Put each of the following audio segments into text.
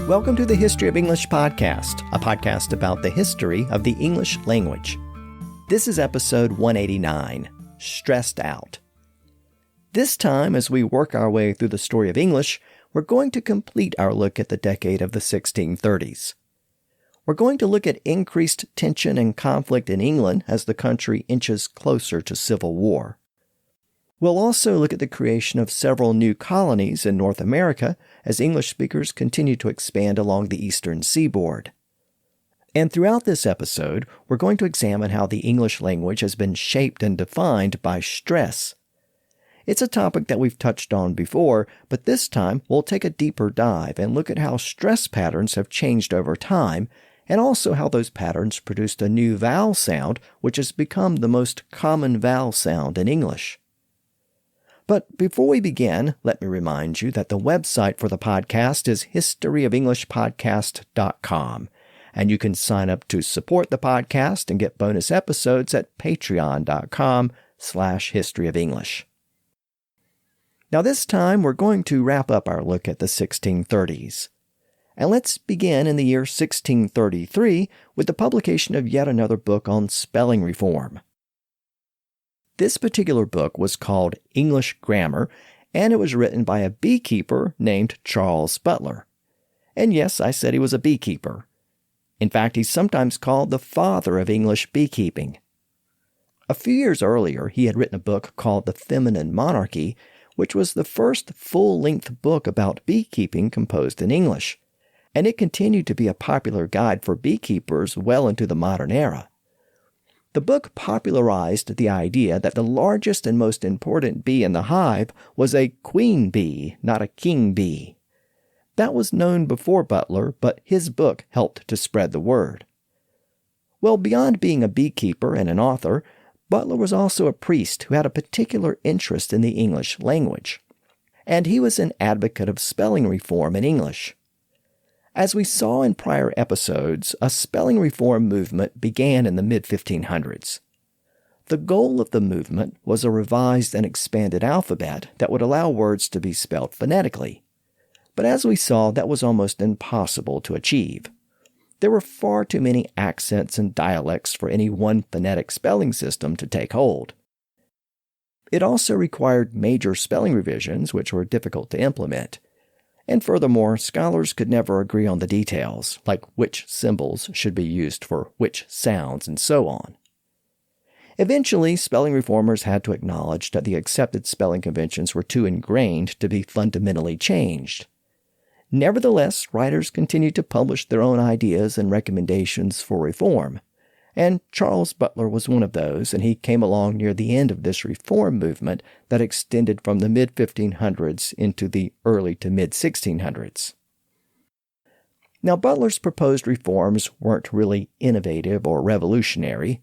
Welcome to the History of English podcast, a podcast about the history of the English language. This is episode 189, Stressed Out. This time, as we work our way through the story of English, we're going to complete our look at the decade of the 1630s. We're going to look at increased tension and conflict in England as the country inches closer to civil war. We'll also look at the creation of several new colonies in North America as English speakers continue to expand along the eastern seaboard. And throughout this episode, we're going to examine how the English language has been shaped and defined by stress. It's a topic that we've touched on before, but this time we'll take a deeper dive and look at how stress patterns have changed over time, and also how those patterns produced a new vowel sound which has become the most common vowel sound in English. But before we begin, let me remind you that the website for the podcast is historyofenglishpodcast.com, and you can sign up to support the podcast and get bonus episodes at patreon.com/historyoфenglish. Now this time we're going to wrap up our look at the 1630s. And let's begin in the year 1633 with the publication of yet another book on spelling reform. This particular book was called English Grammar, and it was written by a beekeeper named Charles Butler. And yes, I said he was a beekeeper. In fact, he's sometimes called the father of English beekeeping. A few years earlier, he had written a book called The Feminine Monarchy, which was the first full-length book about beekeeping composed in English, and it continued to be a popular guide for beekeepers well into the modern era. The book popularized the idea that the largest and most important bee in the hive was a queen bee, not a king bee. That was known before Butler, but his book helped to spread the word. Well, beyond being a beekeeper and an author, Butler was also a priest who had a particular interest in the English language. And he was an advocate of spelling reform in English. As we saw in prior episodes, a spelling reform movement began in the mid-1500s. The goal of the movement was a revised and expanded alphabet that would allow words to be spelled phonetically. But as we saw, that was almost impossible to achieve. There were far too many accents and dialects for any one phonetic spelling system to take hold. It also required major spelling revisions, which were difficult to implement. And furthermore, scholars could never agree on the details, like which symbols should be used for which sounds and so on. Eventually, spelling reformers had to acknowledge that the accepted spelling conventions were too ingrained to be fundamentally changed. Nevertheless, writers continued to publish their own ideas and recommendations for reform, and Charles Butler was one of those, and he came along near the end of this reform movement that extended from the mid-1500s into the early to mid-1600s. Now, Butler's proposed reforms weren't really innovative or revolutionary.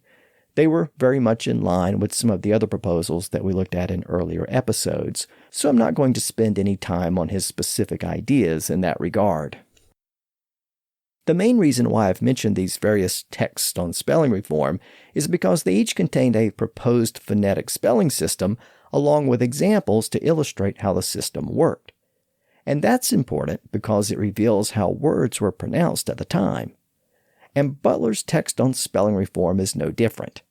They were very much in line with some of the other proposals that we looked at in earlier episodes, so I'm not going to spend any time on his specific ideas in that regard. The main reason why I've mentioned these various texts on spelling reform is because they each contained a proposed phonetic spelling system along with examples to illustrate how the system worked. And that's important because it reveals how words were pronounced at the time. And Butler's text on spelling reform is no different.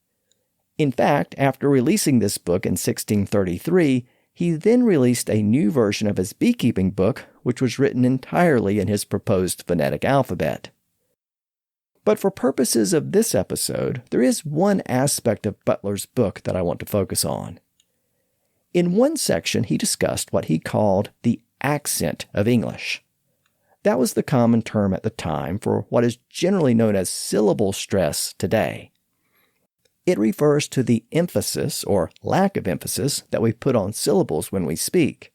In fact, after releasing this book in 1633, he then released a new version of his beekeeping book, which was written entirely in his proposed phonetic alphabet. But for purposes of this episode, there is one aspect of Butler's book that I want to focus on. In one section, he discussed what he called the accent of English. That was the common term at the time for what is generally known as syllable stress today. It refers to the emphasis or lack of emphasis that we put on syllables when we speak.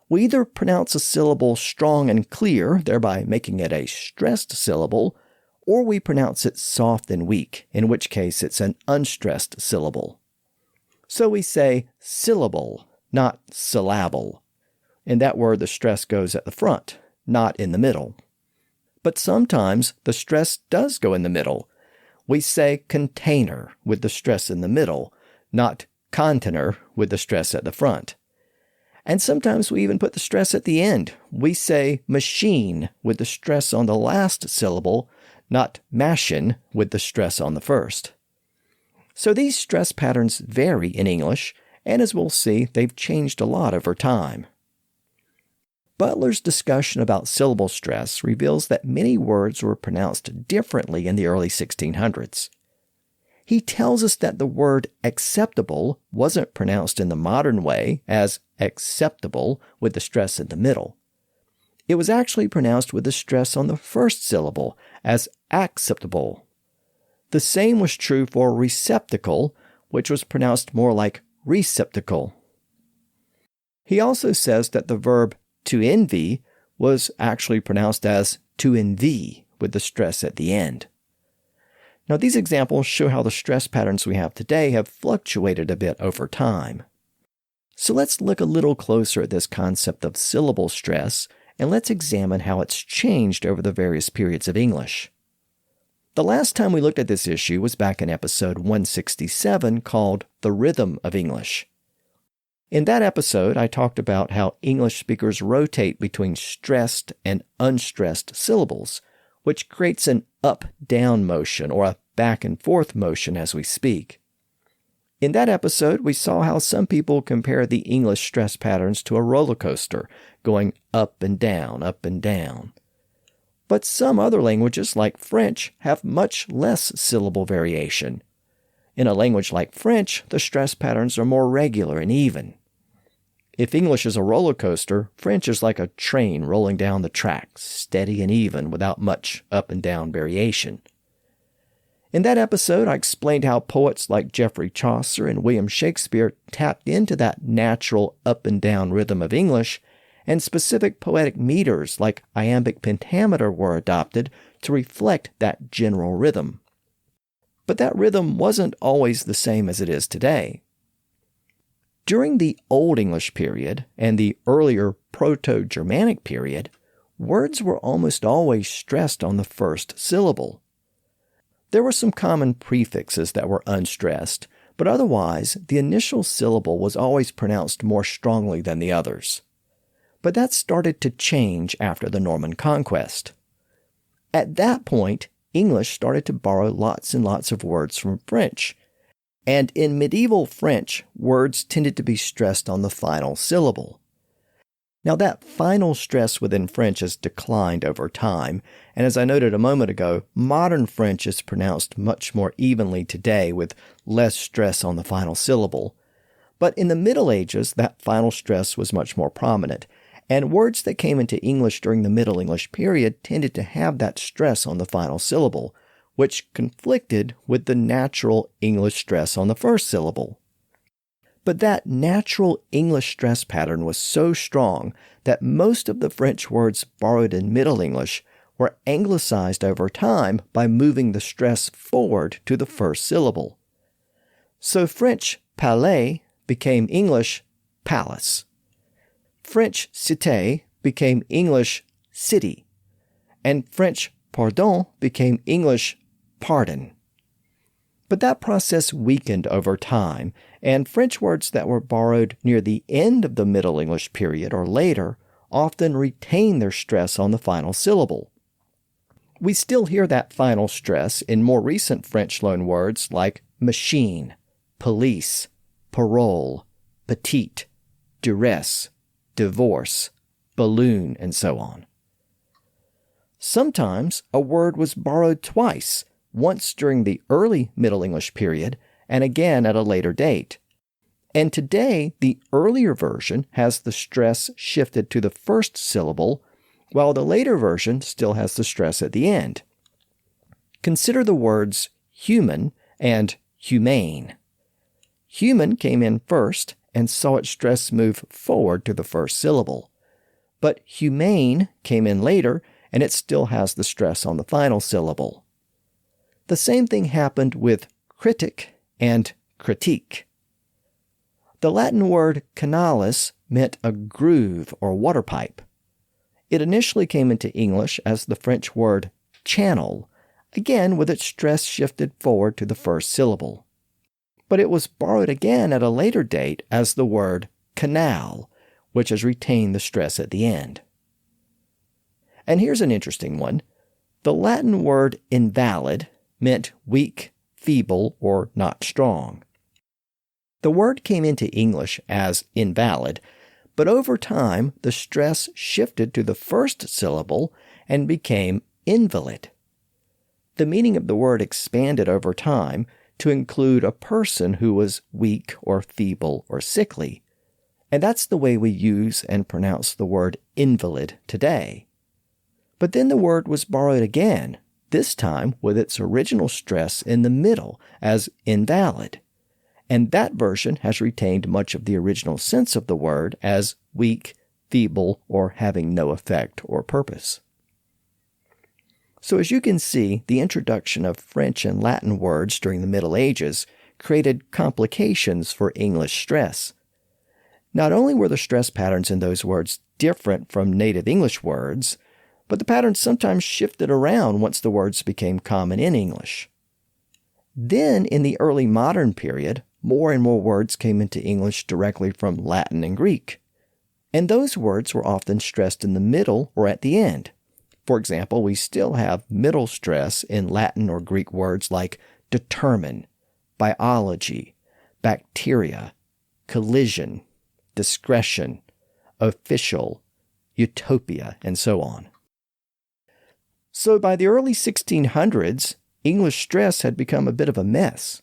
We either pronounce a syllable strong and clear, thereby making it a stressed syllable, or we pronounce it soft and weak, in which case it's an unstressed syllable. So we say syllable, not syllable. In that word, the stress goes at the front, not in the middle. But sometimes the stress does go in the middle. We say container with the stress in the middle, not container with the stress at the front. And sometimes we even put the stress at the end. We say machine with the stress on the last syllable, not machine with the stress on the first. So these stress patterns vary in English, and as we'll see, they've changed a lot over time. Butler's discussion about syllable stress reveals that many words were pronounced differently in the early 1600s. He tells us that the word acceptable wasn't pronounced in the modern way as acceptable with the stress in the middle. It was actually pronounced with the stress on the first syllable as acceptable. The same was true for receptacle, which was pronounced more like receptacle. He also says that the verb to envy was actually pronounced as to envy with the stress at the end. Now, these examples show how the stress patterns we have today have fluctuated a bit over time. So let's look a little closer at this concept of syllable stress, and let's examine how it's changed over the various periods of English. The last time we looked at this issue was back in episode 167 called The Rhythm of English. In that episode, I talked about how English speakers rotate between stressed and unstressed syllables, which creates an up-down motion or a back-and-forth motion as we speak. In that episode, we saw how some people compare the English stress patterns to a roller coaster, going up and down, up and down. But some other languages, like French, have much less syllable variation. In a language like French, the stress patterns are more regular and even. If English is a roller coaster, French is like a train rolling down the track, steady and even, without much up and down variation. In that episode, I explained how poets like Geoffrey Chaucer and William Shakespeare tapped into that natural up and down rhythm of English, and specific poetic meters like iambic pentameter were adopted to reflect that general rhythm. But that rhythm wasn't always the same as it is today. During the Old English period and the earlier Proto-Germanic period, words were almost always stressed on the first syllable. There were some common prefixes that were unstressed, but otherwise, the initial syllable was always pronounced more strongly than the others. But that started to change after the Norman Conquest. At that point, English started to borrow lots and lots of words from French. And in medieval French, words tended to be stressed on the final syllable. Now, that final stress within French has declined over time, and as I noted a moment ago, modern French is pronounced much more evenly today with less stress on the final syllable. But in the Middle Ages, that final stress was much more prominent, and words that came into English during the Middle English period tended to have that stress on the final syllable, which conflicted with the natural English stress on the first syllable. But that natural English stress pattern was so strong that most of the French words borrowed in Middle English were anglicized over time by moving the stress forward to the first syllable. So French palais became English palace. French cité became English city. And French pardon became English pardon. But that process weakened over time, and French words that were borrowed near the end of the Middle English period or later often retain their stress on the final syllable. We still hear that final stress in more recent French loan words like machine, police, parole, petite, duress, divorce, balloon, and so on. Sometimes a word was borrowed twice, once during the early Middle English period and again at a later date. And today, the earlier version has the stress shifted to the first syllable, while the later version still has the stress at the end. Consider the words human and humane. Human came in first and saw its stress move forward to the first syllable. But humane came in later and it still has the stress on the final syllable. The same thing happened with critic and critique. The Latin word canalis meant a groove or water pipe. It initially came into English as the French word channel, again with its stress shifted forward to the first syllable. But it was borrowed again at a later date as the word canal, which has retained the stress at the end. And here's an interesting one. The Latin word invalid meant weak, feeble, or not strong. The word came into English as invalid, but over time the stress shifted to the first syllable and became invalid. The meaning of the word expanded over time to include a person who was weak or feeble or sickly, and that's the way we use and pronounce the word invalid today. But then the word was borrowed again, this time with its original stress in the middle as invalid. And that version has retained much of the original sense of the word as weak, feeble, or having no effect or purpose. So as you can see, the introduction of French and Latin words during the Middle Ages created complications for English stress. Not only were the stress patterns in those words different from native English words, but the patterns sometimes shifted around once the words became common in English. Then, in the early modern period, more and more words came into English directly from Latin and Greek. And those words were often stressed in the middle or at the end. For example, we still have middle stress in Latin or Greek words like determine, biology, bacteria, collision, discretion, official, utopia, and so on. So by the early 1600s, English stress had become a bit of a mess.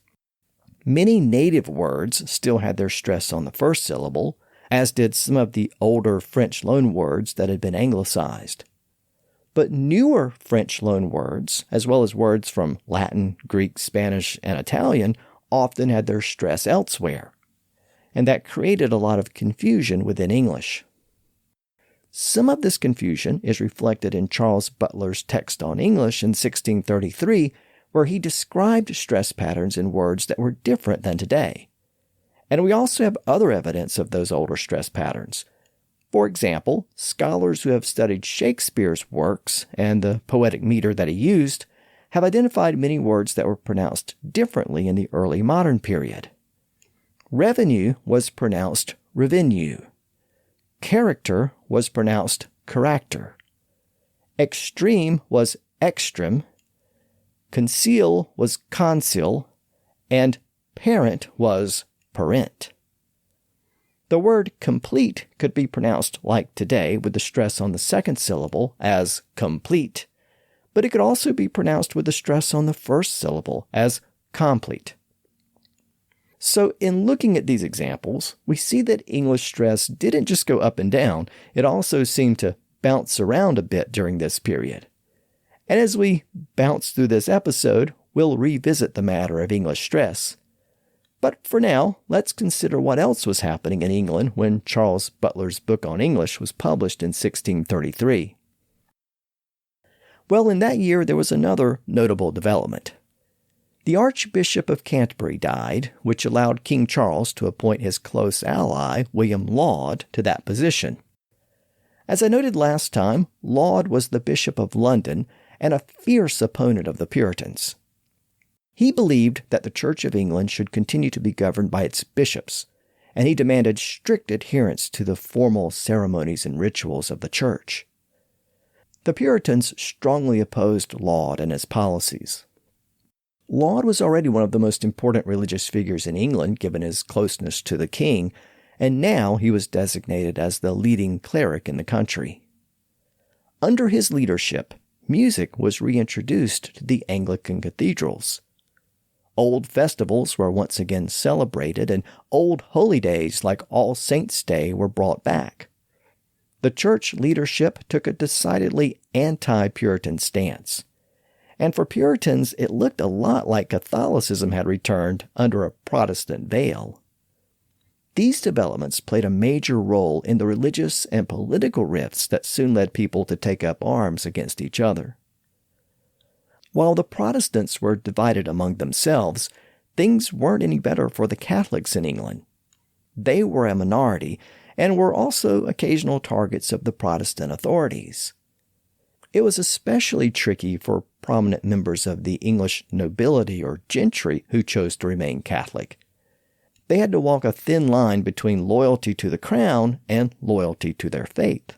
Many native words still had their stress on the first syllable, as did some of the older French loanwords that had been anglicized. But newer French loanwords, as well as words from Latin, Greek, Spanish, and Italian, often had their stress elsewhere, and that created a lot of confusion within English. Some of this confusion is reflected in Charles Butler's text on English in 1633, where he described stress patterns in words that were different than today. And we also have other evidence of those older stress patterns. For example, scholars who have studied Shakespeare's works and the poetic meter that he used have identified many words that were pronounced differently in the early modern period. Revenue was pronounced revenue. Character was pronounced character. Extreme was extreme. Conceal was conceal. And parent was parent. The word complete could be pronounced like today with the stress on the second syllable as complete, but it could also be pronounced with the stress on the first syllable as complete. So in looking at these examples, we see that English stress didn't just go up and down, it also seemed to bounce around a bit during this period. And as we bounce through this episode, we'll revisit the matter of English stress. But for now, let's consider what else was happening in England when Charles Butler's book on English was published in 1633. Well, in that year there was another notable development. The Archbishop of Canterbury died, which allowed King Charles to appoint his close ally, William Laud, to that position. As I noted last time, Laud was the Bishop of London and a fierce opponent of the Puritans. He believed that the Church of England should continue to be governed by its bishops, and he demanded strict adherence to the formal ceremonies and rituals of the Church. The Puritans strongly opposed Laud and his policies. Laud was already one of the most important religious figures in England, given his closeness to the king, and now he was designated as the leading cleric in the country. Under his leadership, music was reintroduced to the Anglican cathedrals. Old festivals were once again celebrated, and old holy days like All Saints' Day were brought back. The church leadership took a decidedly anti-Puritan stance. And for Puritans, it looked a lot like Catholicism had returned under a Protestant veil. These developments played a major role in the religious and political rifts that soon led people to take up arms against each other. While the Protestants were divided among themselves, things weren't any better for the Catholics in England. They were a minority and were also occasional targets of the Protestant authorities. It was especially tricky for prominent members of the English nobility or gentry who chose to remain Catholic. They had to walk a thin line between loyalty to the crown and loyalty to their faith.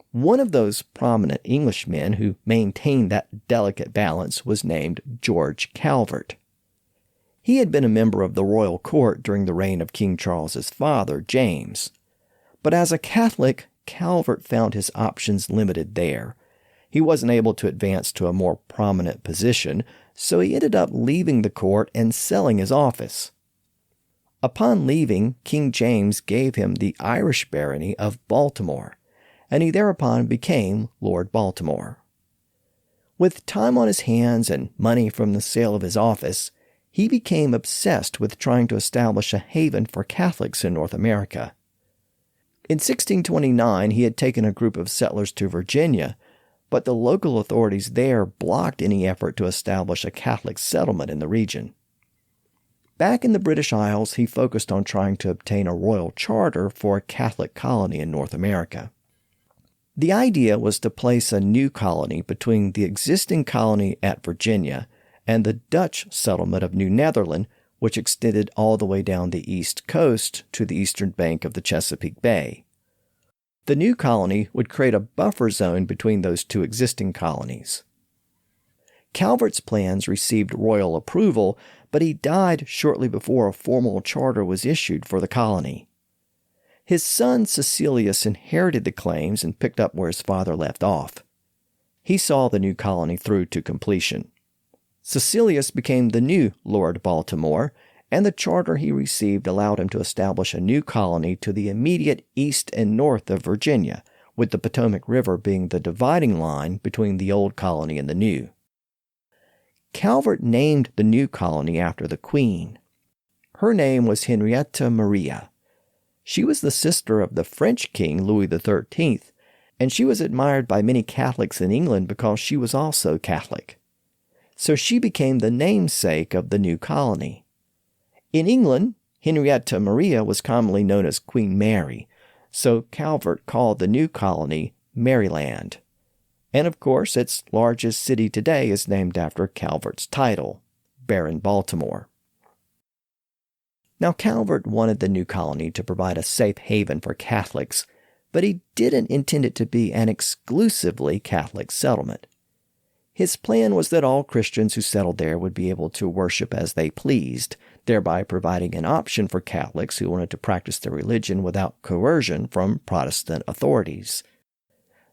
One of those prominent Englishmen who maintained that delicate balance was named George Calvert. He had been a member of the royal court during the reign of King Charles's father, James. But as a Catholic, Calvert found his options limited there. He wasn't able to advance to a more prominent position, so he ended up leaving the court and selling his office. Upon leaving, King James gave him the Irish barony of Baltimore, and he thereupon became Lord Baltimore. With time on his hands and money from the sale of his office, he became obsessed with trying to establish a haven for Catholics in North America. In 1629, he had taken a group of settlers to Virginia, but the local authorities there blocked any effort to establish a Catholic settlement in the region. Back in the British Isles, he focused on trying to obtain a royal charter for a Catholic colony in North America. The idea was to place a new colony between the existing colony at Virginia and the Dutch settlement of New Netherland, which extended all the way down the east coast to the eastern bank of the Chesapeake Bay. The new colony would create a buffer zone between those two existing colonies. Calvert's plans received royal approval, but he died shortly before a formal charter was issued for the colony. His son Cecilius inherited the claims and picked up where his father left off. He saw the new colony through to completion. Cecilius became the new Lord Baltimore, and the charter he received allowed him to establish a new colony to the immediate east and north of Virginia, with the Potomac River being the dividing line between the old colony and the new. Calvert named the new colony after the Queen. Her name was Henrietta Maria. She was the sister of the French King Louis XIII, and she was admired by many Catholics in England because she was also Catholic. So she became the namesake of the new colony. In England, Henrietta Maria was commonly known as Queen Mary, so Calvert called the new colony Maryland. And of course, its largest city today is named after Calvert's title, Baron Baltimore. Now, Calvert wanted the new colony to provide a safe haven for Catholics, but he didn't intend it to be an exclusively Catholic settlement. His plan was that all Christians who settled there would be able to worship as they pleased, thereby providing an option for Catholics who wanted to practice their religion without coercion from Protestant authorities.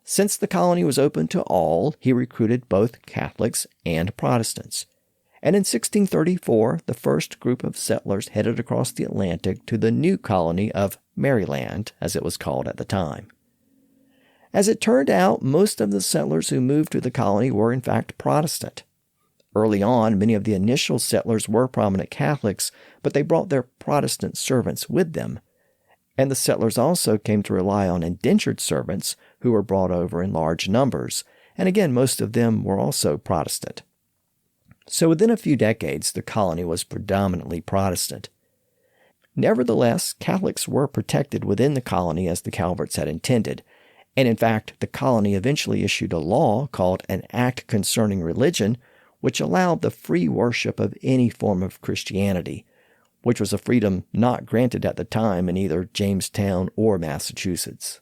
Since the colony was open to all, he recruited both Catholics and Protestants. And in 1634, the first group of settlers headed across the Atlantic to the new colony of Maryland, as it was called at the time. As it turned out, most of the settlers who moved to the colony were in fact Protestant. Early on, many of the initial settlers were prominent Catholics, but they brought their Protestant servants with them. And the settlers also came to rely on indentured servants who were brought over in large numbers, and again, most of them were also Protestant. So within a few decades, the colony was predominantly Protestant. Nevertheless, Catholics were protected within the colony as the Calverts had intended, and in fact, the colony eventually issued a law called an Act Concerning Religion, which allowed the free worship of any form of Christianity, which was a freedom not granted at the time in either Jamestown or Massachusetts.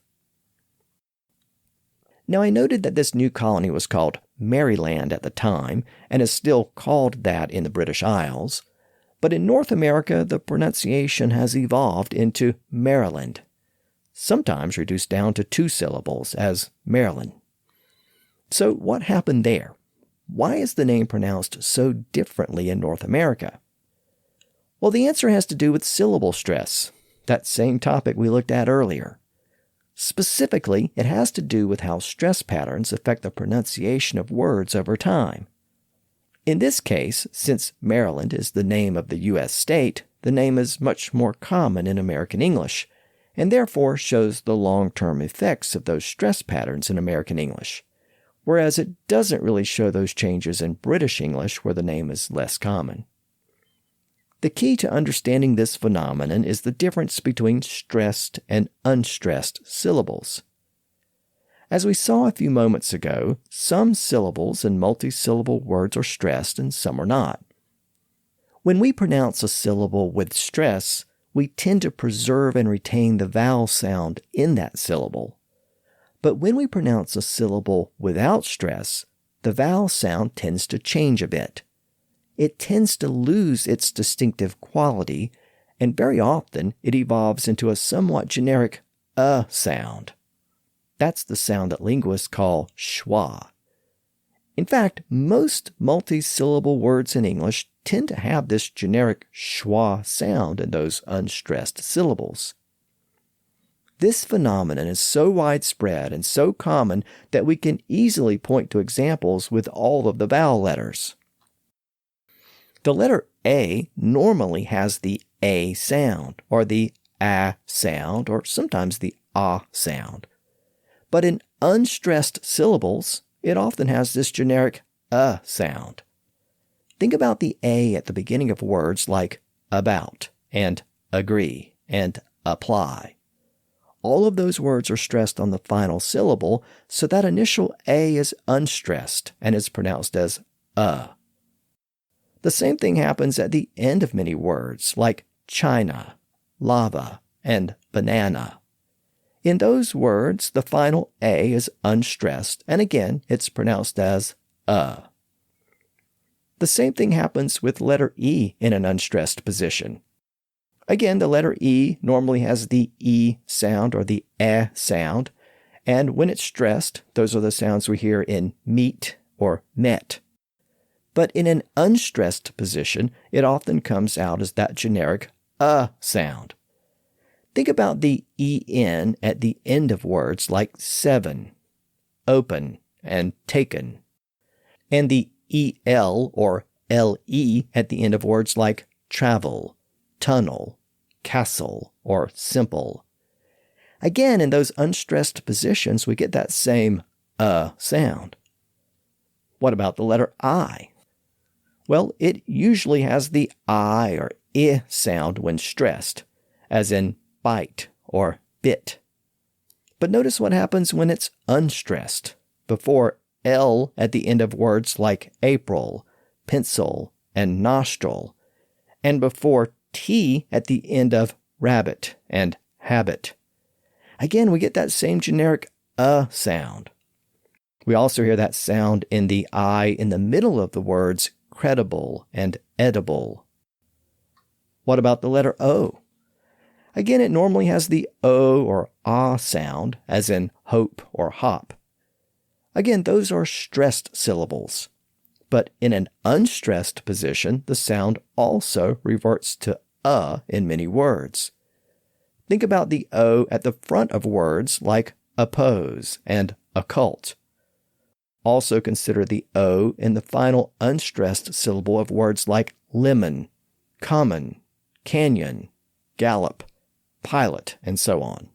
Now, I noted that this new colony was called Maryland at the time, and is still called that in the British Isles, but in North America, the pronunciation has evolved into Maryland, sometimes reduced down to 2 syllables as Maryland. So what happened there? Why is the name pronounced so differently in North America? Well, the answer has to do with syllable stress, that same topic we looked at earlier. Specifically, it has to do with how stress patterns affect the pronunciation of words over time. In this case, since Maryland is the name of the U.S. state, the name is much more common in American English, and therefore shows the long-term effects of those stress patterns in American English, whereas it doesn't really show those changes in British English where the name is less common. The key to understanding this phenomenon is the difference between stressed and unstressed syllables. As we saw a few moments ago, some syllables in multisyllable words are stressed and some are not. When we pronounce a syllable with stress, we tend to preserve and retain the vowel sound in that syllable. But when we pronounce a syllable without stress, the vowel sound tends to change a bit. It tends to lose its distinctive quality, and very often it evolves into a somewhat generic sound. That's the sound that linguists call schwa. In fact, most multisyllable words in English tend to have this generic schwa sound in those unstressed syllables. This phenomenon is so widespread and so common that we can easily point to examples with all of the vowel letters. The letter A normally has the A sound, or the A sound, or sometimes the Ah sound. But in unstressed syllables, it often has this generic sound. Think about the A at the beginning of words like about, and agree, and apply. All of those words are stressed on the final syllable, so that initial A is unstressed and is pronounced as The same thing happens at the end of many words, like China, lava, and banana. In those words, the final A is unstressed, and again, it's pronounced as The same thing happens with letter E in an unstressed position. Again, the letter E normally has the E sound or the E sound, and when it's stressed, those are the sounds we hear in meet or met. But in an unstressed position, it often comes out as that generic sound. Think about the EN at the end of words like seven, open, and taken, and the EL or LE at the end of words like travel, tunnel, castle, or simple. Again, in those unstressed positions, we get that same sound. What about the letter I? Well, it usually has the I or I sound when stressed, as in bite or bit. But notice what happens when it's unstressed, before L at the end of words like April, pencil, and nostril, and before T at the end of rabbit and habit. Again, we get that same generic sound. We also hear that sound in the I in the middle of the words credible and edible. What about the letter O? Again, it normally has the O or ah sound, as in hope or hop. Again, those are stressed syllables. But in an unstressed position, the sound also reverts to in many words. Think about the O at the front of words like oppose and occult. Also consider the O in the final unstressed syllable of words like lemon, common, canyon, gallop, pilot, and so on.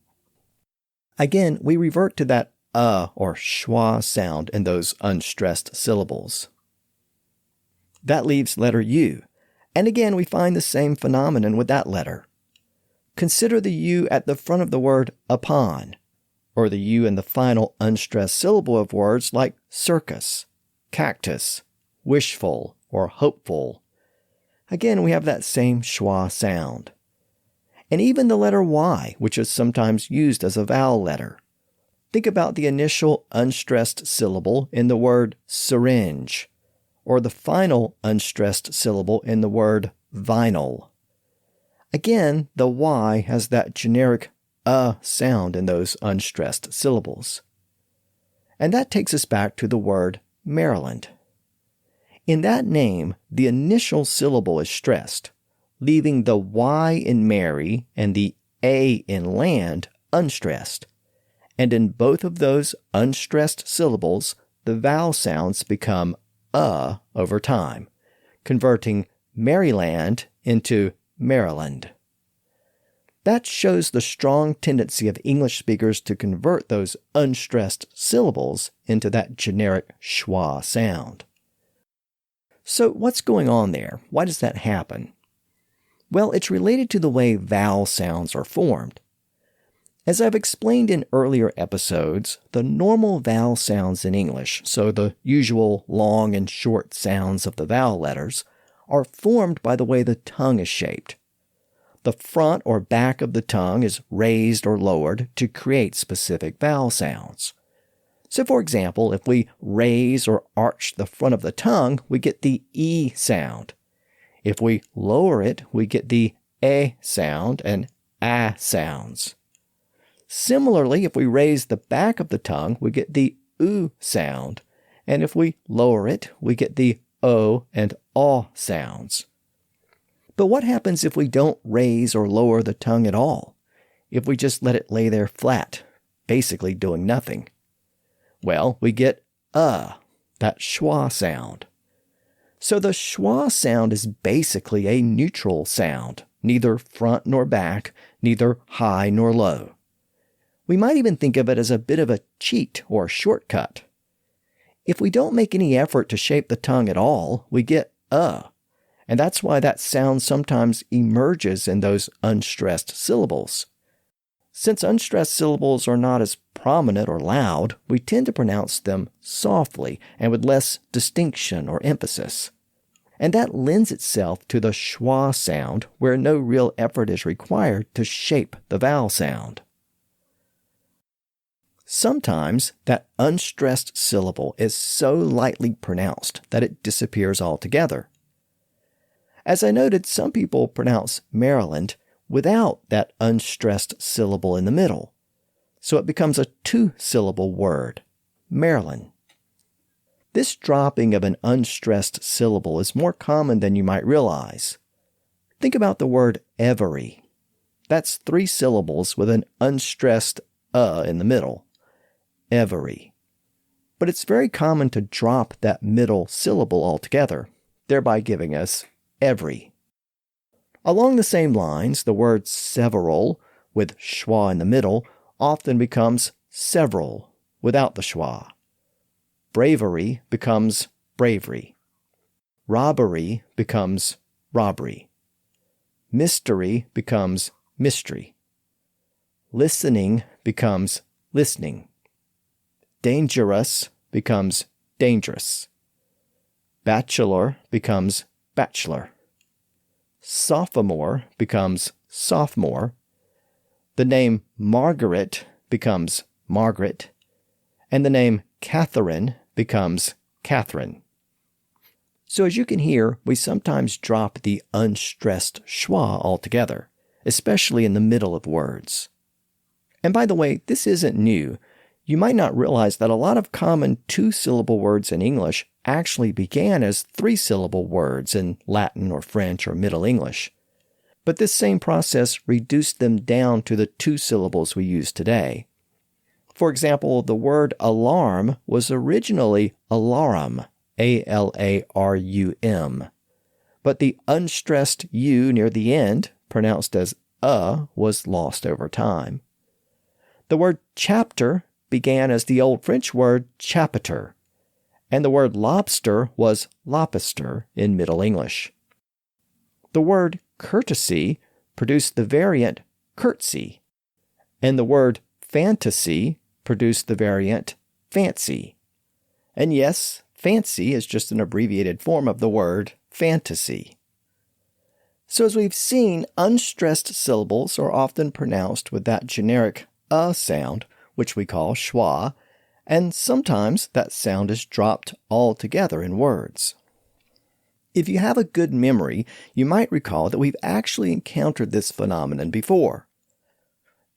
Again, we revert to that or schwa sound in those unstressed syllables. That leaves letter U, and again we find the same phenomenon with that letter. Consider the U at the front of the word upon, or the U in the final unstressed syllable of words like circus, cactus, wishful, or hopeful. Again, we have that same schwa sound. And even the letter Y, which is sometimes used as a vowel letter. Think about the initial unstressed syllable in the word syringe, or the final unstressed syllable in the word vinyl. Again, the Y has that generic sound in those unstressed syllables. And that takes us back to the word Maryland. In that name, the initial syllable is stressed, leaving the Y in Mary and the A in land unstressed. And in both of those unstressed syllables, the vowel sounds become over time, converting Maryland into Maryland. That shows the strong tendency of English speakers to convert those unstressed syllables into that generic schwa sound. So what's going on there? Why does that happen? Well, it's related to the way vowel sounds are formed. As I've explained in earlier episodes, the normal vowel sounds in English, so the usual long and short sounds of the vowel letters, are formed by the way the tongue is shaped. The front or back of the tongue is raised or lowered to create specific vowel sounds. So for example, if we raise or arch the front of the tongue, we get the E sound. If we lower it, we get the E sound and A sounds. Similarly, if we raise the back of the tongue, we get the U sound. And if we lower it, we get the O and O sounds. But what happens if we don't raise or lower the tongue at all? If we just let it lay there flat, basically doing nothing? Well, we get that schwa sound. So the schwa sound is basically a neutral sound, neither front nor back, neither high nor low. We might even think of it as a bit of a cheat or shortcut. If we don't make any effort to shape the tongue at all, we get and that's why that sound sometimes emerges in those unstressed syllables. Since unstressed syllables are not as prominent or loud, we tend to pronounce them softly and with less distinction or emphasis. And that lends itself to the schwa sound, where no real effort is required to shape the vowel sound. Sometimes that unstressed syllable is so lightly pronounced that it disappears altogether. As I noted, some people pronounce Maryland without that unstressed syllable in the middle, so it becomes a two-syllable word, Maryland. This dropping of an unstressed syllable is more common than you might realize. Think about the word every. That's 3 syllables with an unstressed in the middle, every. But it's very common to drop that middle syllable altogether, thereby giving us every. Along the same lines, the word several, with schwa in the middle, often becomes several without the schwa. Bravery becomes bravery. Robbery becomes robbery. Mystery becomes mystery. Listening becomes listening. Dangerous becomes dangerous. Bachelor becomes bachelor. Sophomore becomes sophomore. The name Margaret becomes Margaret. And the name Catherine becomes Catherine. So as you can hear, we sometimes drop the unstressed schwa altogether, especially in the middle of words. And by the way, this isn't new. You might not realize that a lot of common 2-syllable words in English actually began as 3-syllable words in Latin or French or Middle English. But this same process reduced them down to the 2 syllables we use today. For example, the word alarm was originally alarum, A-L-A-R-U-M. But the unstressed U near the end, pronounced as was lost over time. The word chapter began as the old French word chapitre, and the word lobster was lobster in Middle English. The word courtesy produced the variant curtsy, and the word fantasy produced the variant fancy. And yes, fancy is just an abbreviated form of the word fantasy. So as we've seen, unstressed syllables are often pronounced with that generic sound, which we call schwa, and sometimes that sound is dropped altogether in words. If you have a good memory, you might recall that we've actually encountered this phenomenon before.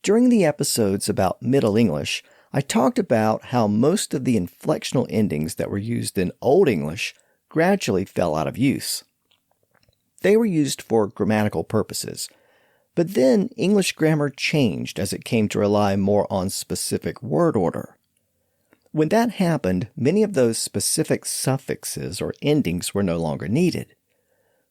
During the episodes about Middle English, I talked about how most of the inflectional endings that were used in Old English gradually fell out of use. They were used for grammatical purposes, but then English grammar changed as it came to rely more on specific word order. When that happened, many of those specific suffixes or endings were no longer needed.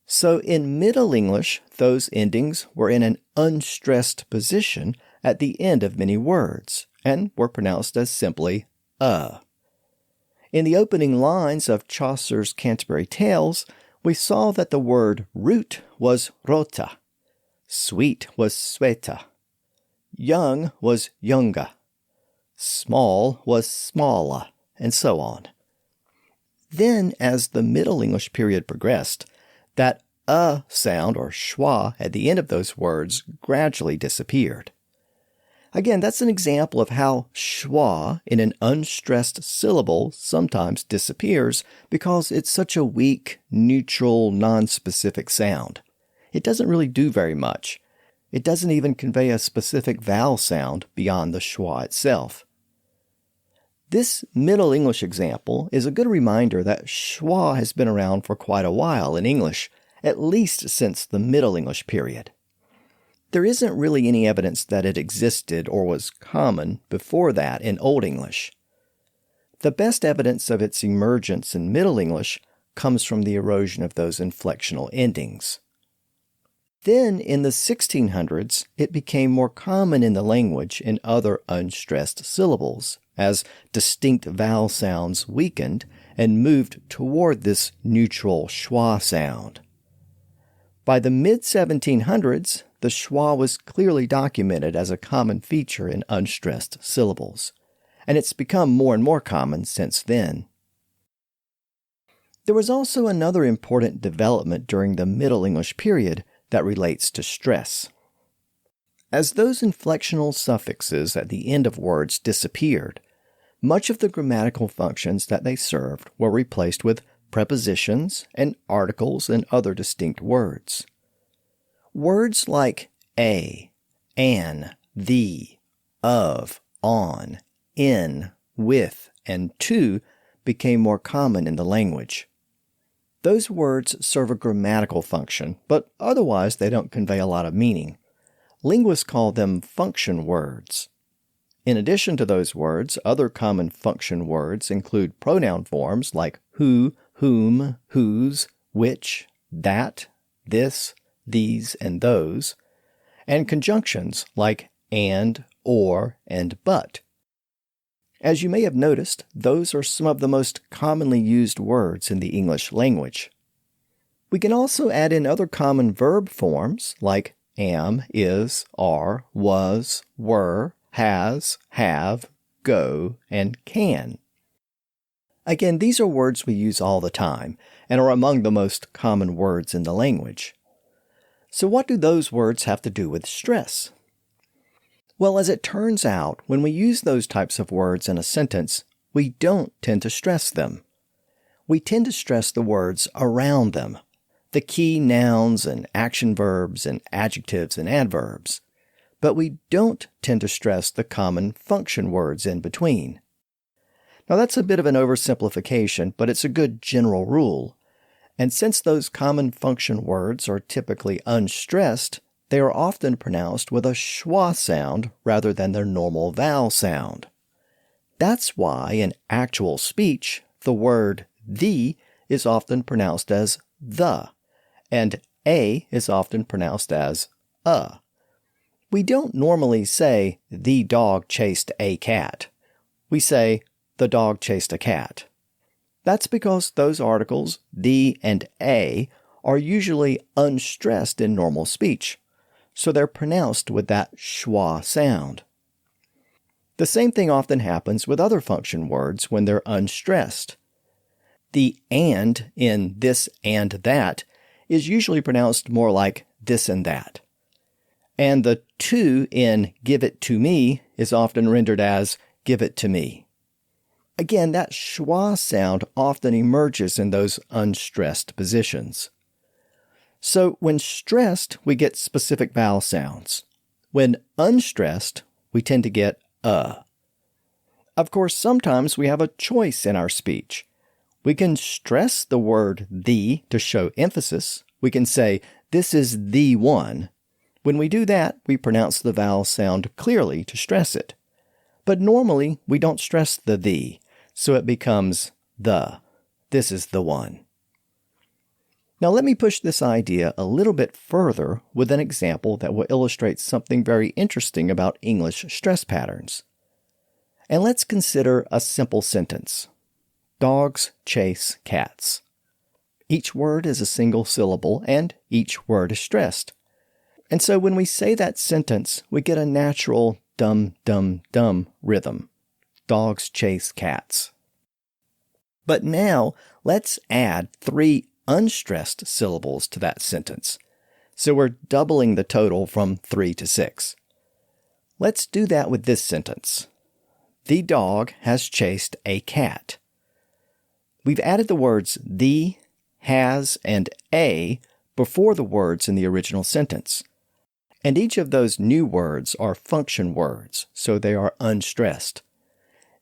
So in Middle English, those endings were in an unstressed position at the end of many words, and were pronounced as simply In the opening lines of Chaucer's Canterbury Tales, we saw that the word root was rota, sweet was sweta, young was younga, small was smalla, and so on. Then, as the Middle English period progressed, That sound, or schwa, at the end of those words gradually disappeared. Again, that's an example of how schwa in an unstressed syllable sometimes disappears because it's such a weak, neutral, non-specific sound. It doesn't really do very much. It doesn't even convey a specific vowel sound beyond the schwa itself. This Middle English example is a good reminder that schwa has been around for quite a while in English, at least since the Middle English period. There isn't really any evidence that it existed or was common before that in Old English. The best evidence of its emergence in Middle English comes from the erosion of those inflectional endings. Then, in the 1600s, it became more common in the language in other unstressed syllables, as distinct vowel sounds weakened and moved toward this neutral schwa sound. By the mid-1700s, the schwa was clearly documented as a common feature in unstressed syllables, and it's become more and more common since then. There was also another important development during the Middle English period that relates to stress. As those inflectional suffixes at the end of words disappeared, much of the grammatical functions that they served were replaced with prepositions and articles and other distinct words. Words like a, an, the, of, on, in, with, and to became more common in the language. Those words serve a grammatical function, but otherwise they don't convey a lot of meaning. Linguists call them function words. In addition to those words, other common function words include pronoun forms like who, whom, whose, which, that, this, these, and those, and conjunctions like and, or, and but. As you may have noticed, those are some of the most commonly used words in the English language. We can also add in other common verb forms like am, is, are, was, were, has, have, go, and can. Again, these are words we use all the time and are among the most common words in the language. So what do those words have to do with stress? Well, as it turns out, when we use those types of words in a sentence, we don't tend to stress them. We tend to stress the words around them, the key nouns and action verbs and adjectives and adverbs. But we don't tend to stress the common function words in between. Now that's a bit of an oversimplification, but it's a good general rule. And since those common function words are typically unstressed, they are often pronounced with a schwa sound rather than their normal vowel sound. That's why in actual speech, the word the is often pronounced as the, and a is often pronounced as a. We don't normally say, the dog chased a cat. We say, the dog chased a cat. That's because those articles, the and a, are usually unstressed in normal speech, so they're pronounced with that schwa sound. The same thing often happens with other function words when they're unstressed. The and in this and that is usually pronounced more like this and that. And the to in give it to me is often rendered as give it to me. Again, that schwa sound often emerges in those unstressed positions. So when stressed, we get specific vowel sounds. When unstressed, we tend to get a. Of course, sometimes we have a choice in our speech. We can stress the word the to show emphasis. We can say, this is the one. When we do that, we pronounce the vowel sound clearly to stress it. But normally, we don't stress the, so it becomes the. This is the one. Now let me push this idea a little bit further with an example that will illustrate something very interesting about English stress patterns. And let's consider a simple sentence. Dogs chase cats. Each word is a single syllable, and each word is stressed. And so when we say that sentence, we get a natural dum, dum, dum rhythm. Dogs chase cats. But now, let's add 3 unstressed syllables to that sentence. So we're doubling the total from 3 to 6. Let's do that with this sentence. The dog has chased a cat. We've added the words the, has, and a before the words in the original sentence. And each of those new words are function words, so they are unstressed.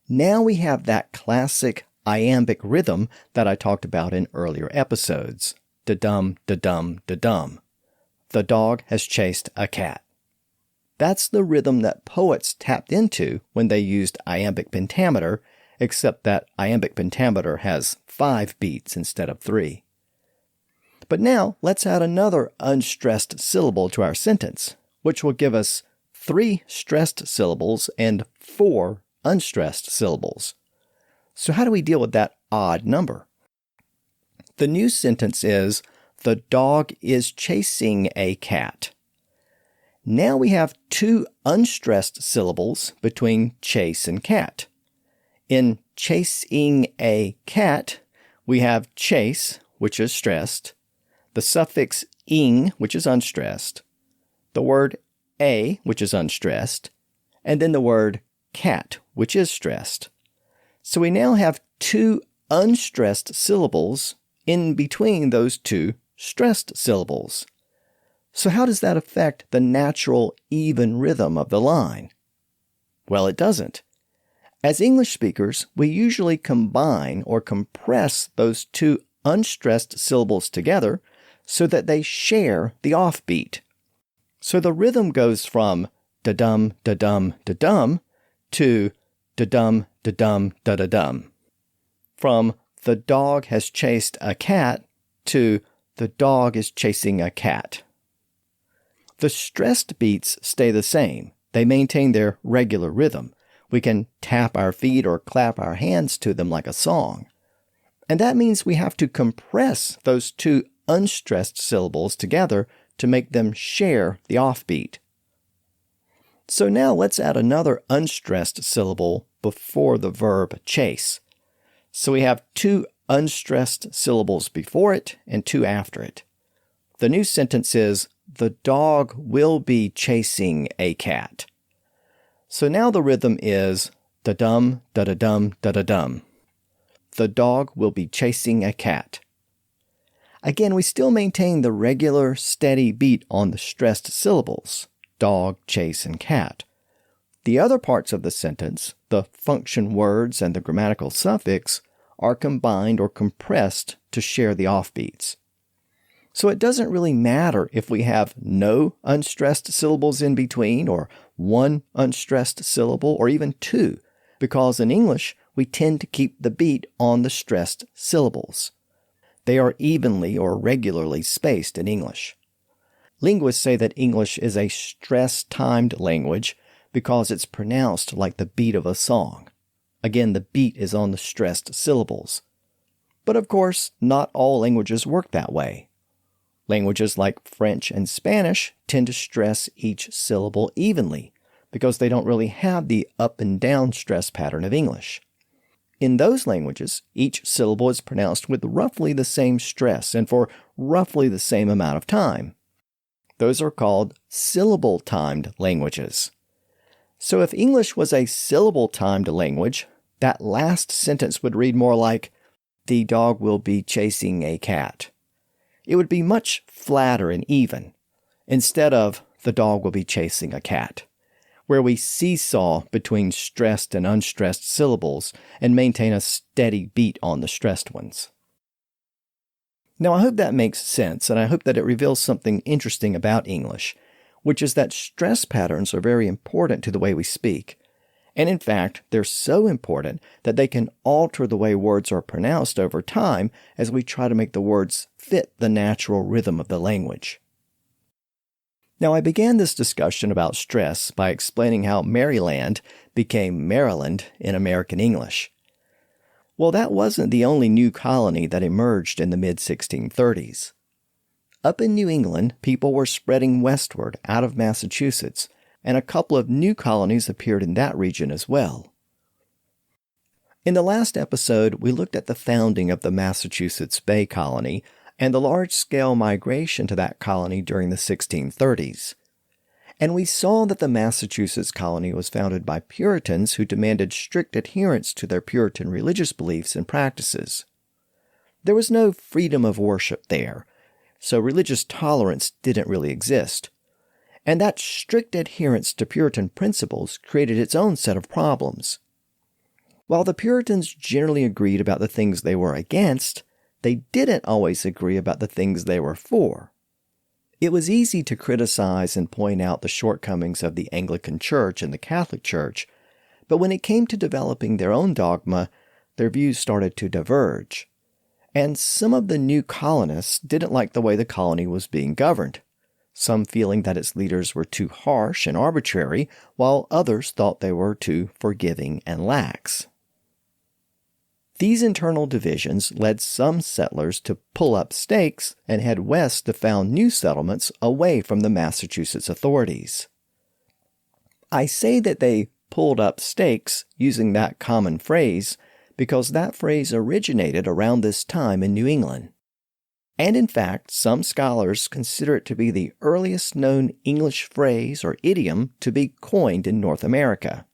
Now we have that classic iambic rhythm that I talked about in earlier episodes. Da-dum, da-dum, da-dum. The dog has chased a cat. That's the rhythm that poets tapped into when they used iambic pentameter, except that iambic pentameter has 5 beats instead of 3. But now let's add another unstressed syllable to our sentence, which will give us 3 stressed syllables and 4 unstressed syllables. So how do we deal with that odd number? The new sentence is, the dog is chasing a cat. Now we have 2 unstressed syllables between chase and cat. In chasing a cat, we have chase, which is stressed, the suffix ing, which is unstressed, the word a, which is unstressed, and then the word cat, which is stressed. So we now have 2 unstressed syllables in between those 2 stressed syllables. So how does that affect the natural, even rhythm of the line? Well, it doesn't. As English speakers, we usually combine or compress those 2 unstressed syllables together so that they share the offbeat. So the rhythm goes from da-dum, da-dum, da-dum to da-dum, da-dum, da-da-dum. From the dog has chased a cat to the dog is chasing a cat. The stressed beats stay the same. They maintain their regular rhythm. We can tap our feet or clap our hands to them like a song. And that means we have to compress those 2 unstressed syllables together to make them share the offbeat. So now let's add another unstressed syllable before the verb chase. So we have 2 unstressed syllables before it and 2 after it. The new sentence is, the dog will be chasing a cat. So now the rhythm is da-dum, da-da-dum, da-da-dum. The dog will be chasing a cat. Again, we still maintain the regular, steady beat on the stressed syllables, dog, chase, and cat. The other parts of the sentence, the function words and the grammatical suffix, are combined or compressed to share the offbeats. So it doesn't really matter if we have no unstressed syllables in between, or 1 unstressed syllable, or even 2, because in English we tend to keep the beat on the stressed syllables. They are evenly or regularly spaced in English. Linguists say that English is a stress-timed language because it's pronounced like the beat of a song. Again, the beat is on the stressed syllables. But of course, not all languages work that way. Languages like French and Spanish tend to stress each syllable evenly because they don't really have the up and down stress pattern of English. In those languages, each syllable is pronounced with roughly the same stress and for roughly the same amount of time. Those are called syllable-timed languages. So if English was a syllable-timed language, that last sentence would read more like, the dog will be chasing a cat. It would be much flatter and even, instead of the dog will be chasing a cat, where we seesaw between stressed and unstressed syllables and maintain a steady beat on the stressed ones. Now, I hope that makes sense, and I hope that it reveals something interesting about English, which is that stress patterns are very important to the way we speak. And in fact, they're so important that they can alter the way words are pronounced over time as we try to make the words fit the natural rhythm of the language. Now, I began this discussion about stress by explaining how Maryland became Maryland in American English. Well, that wasn't the only new colony that emerged in the mid-1630s. Up in New England, people were spreading westward out of Massachusetts, and a couple of new colonies appeared in that region as well. In the last episode, we looked at the founding of the Massachusetts Bay Colony and the large-scale migration to that colony during the 1630s. And we saw that the Massachusetts colony was founded by Puritans who demanded strict adherence to their Puritan religious beliefs and practices. There was no freedom of worship there, so religious tolerance didn't really exist. And that strict adherence to Puritan principles created its own set of problems. While the Puritans generally agreed about the things they were against, they didn't always agree about the things they were for. It was easy to criticize and point out the shortcomings of the Anglican Church and the Catholic Church, but when it came to developing their own dogma, their views started to diverge. And some of the new colonists didn't like the way the colony was being governed, some feeling that its leaders were too harsh and arbitrary, while others thought they were too forgiving and lax. These internal divisions led some settlers to pull up stakes and head west to found new settlements away from the Massachusetts authorities. I say that they pulled up stakes using that common phrase because that phrase originated around this time in New England. And in fact, some scholars consider it to be the earliest known English phrase or idiom to be coined in North America.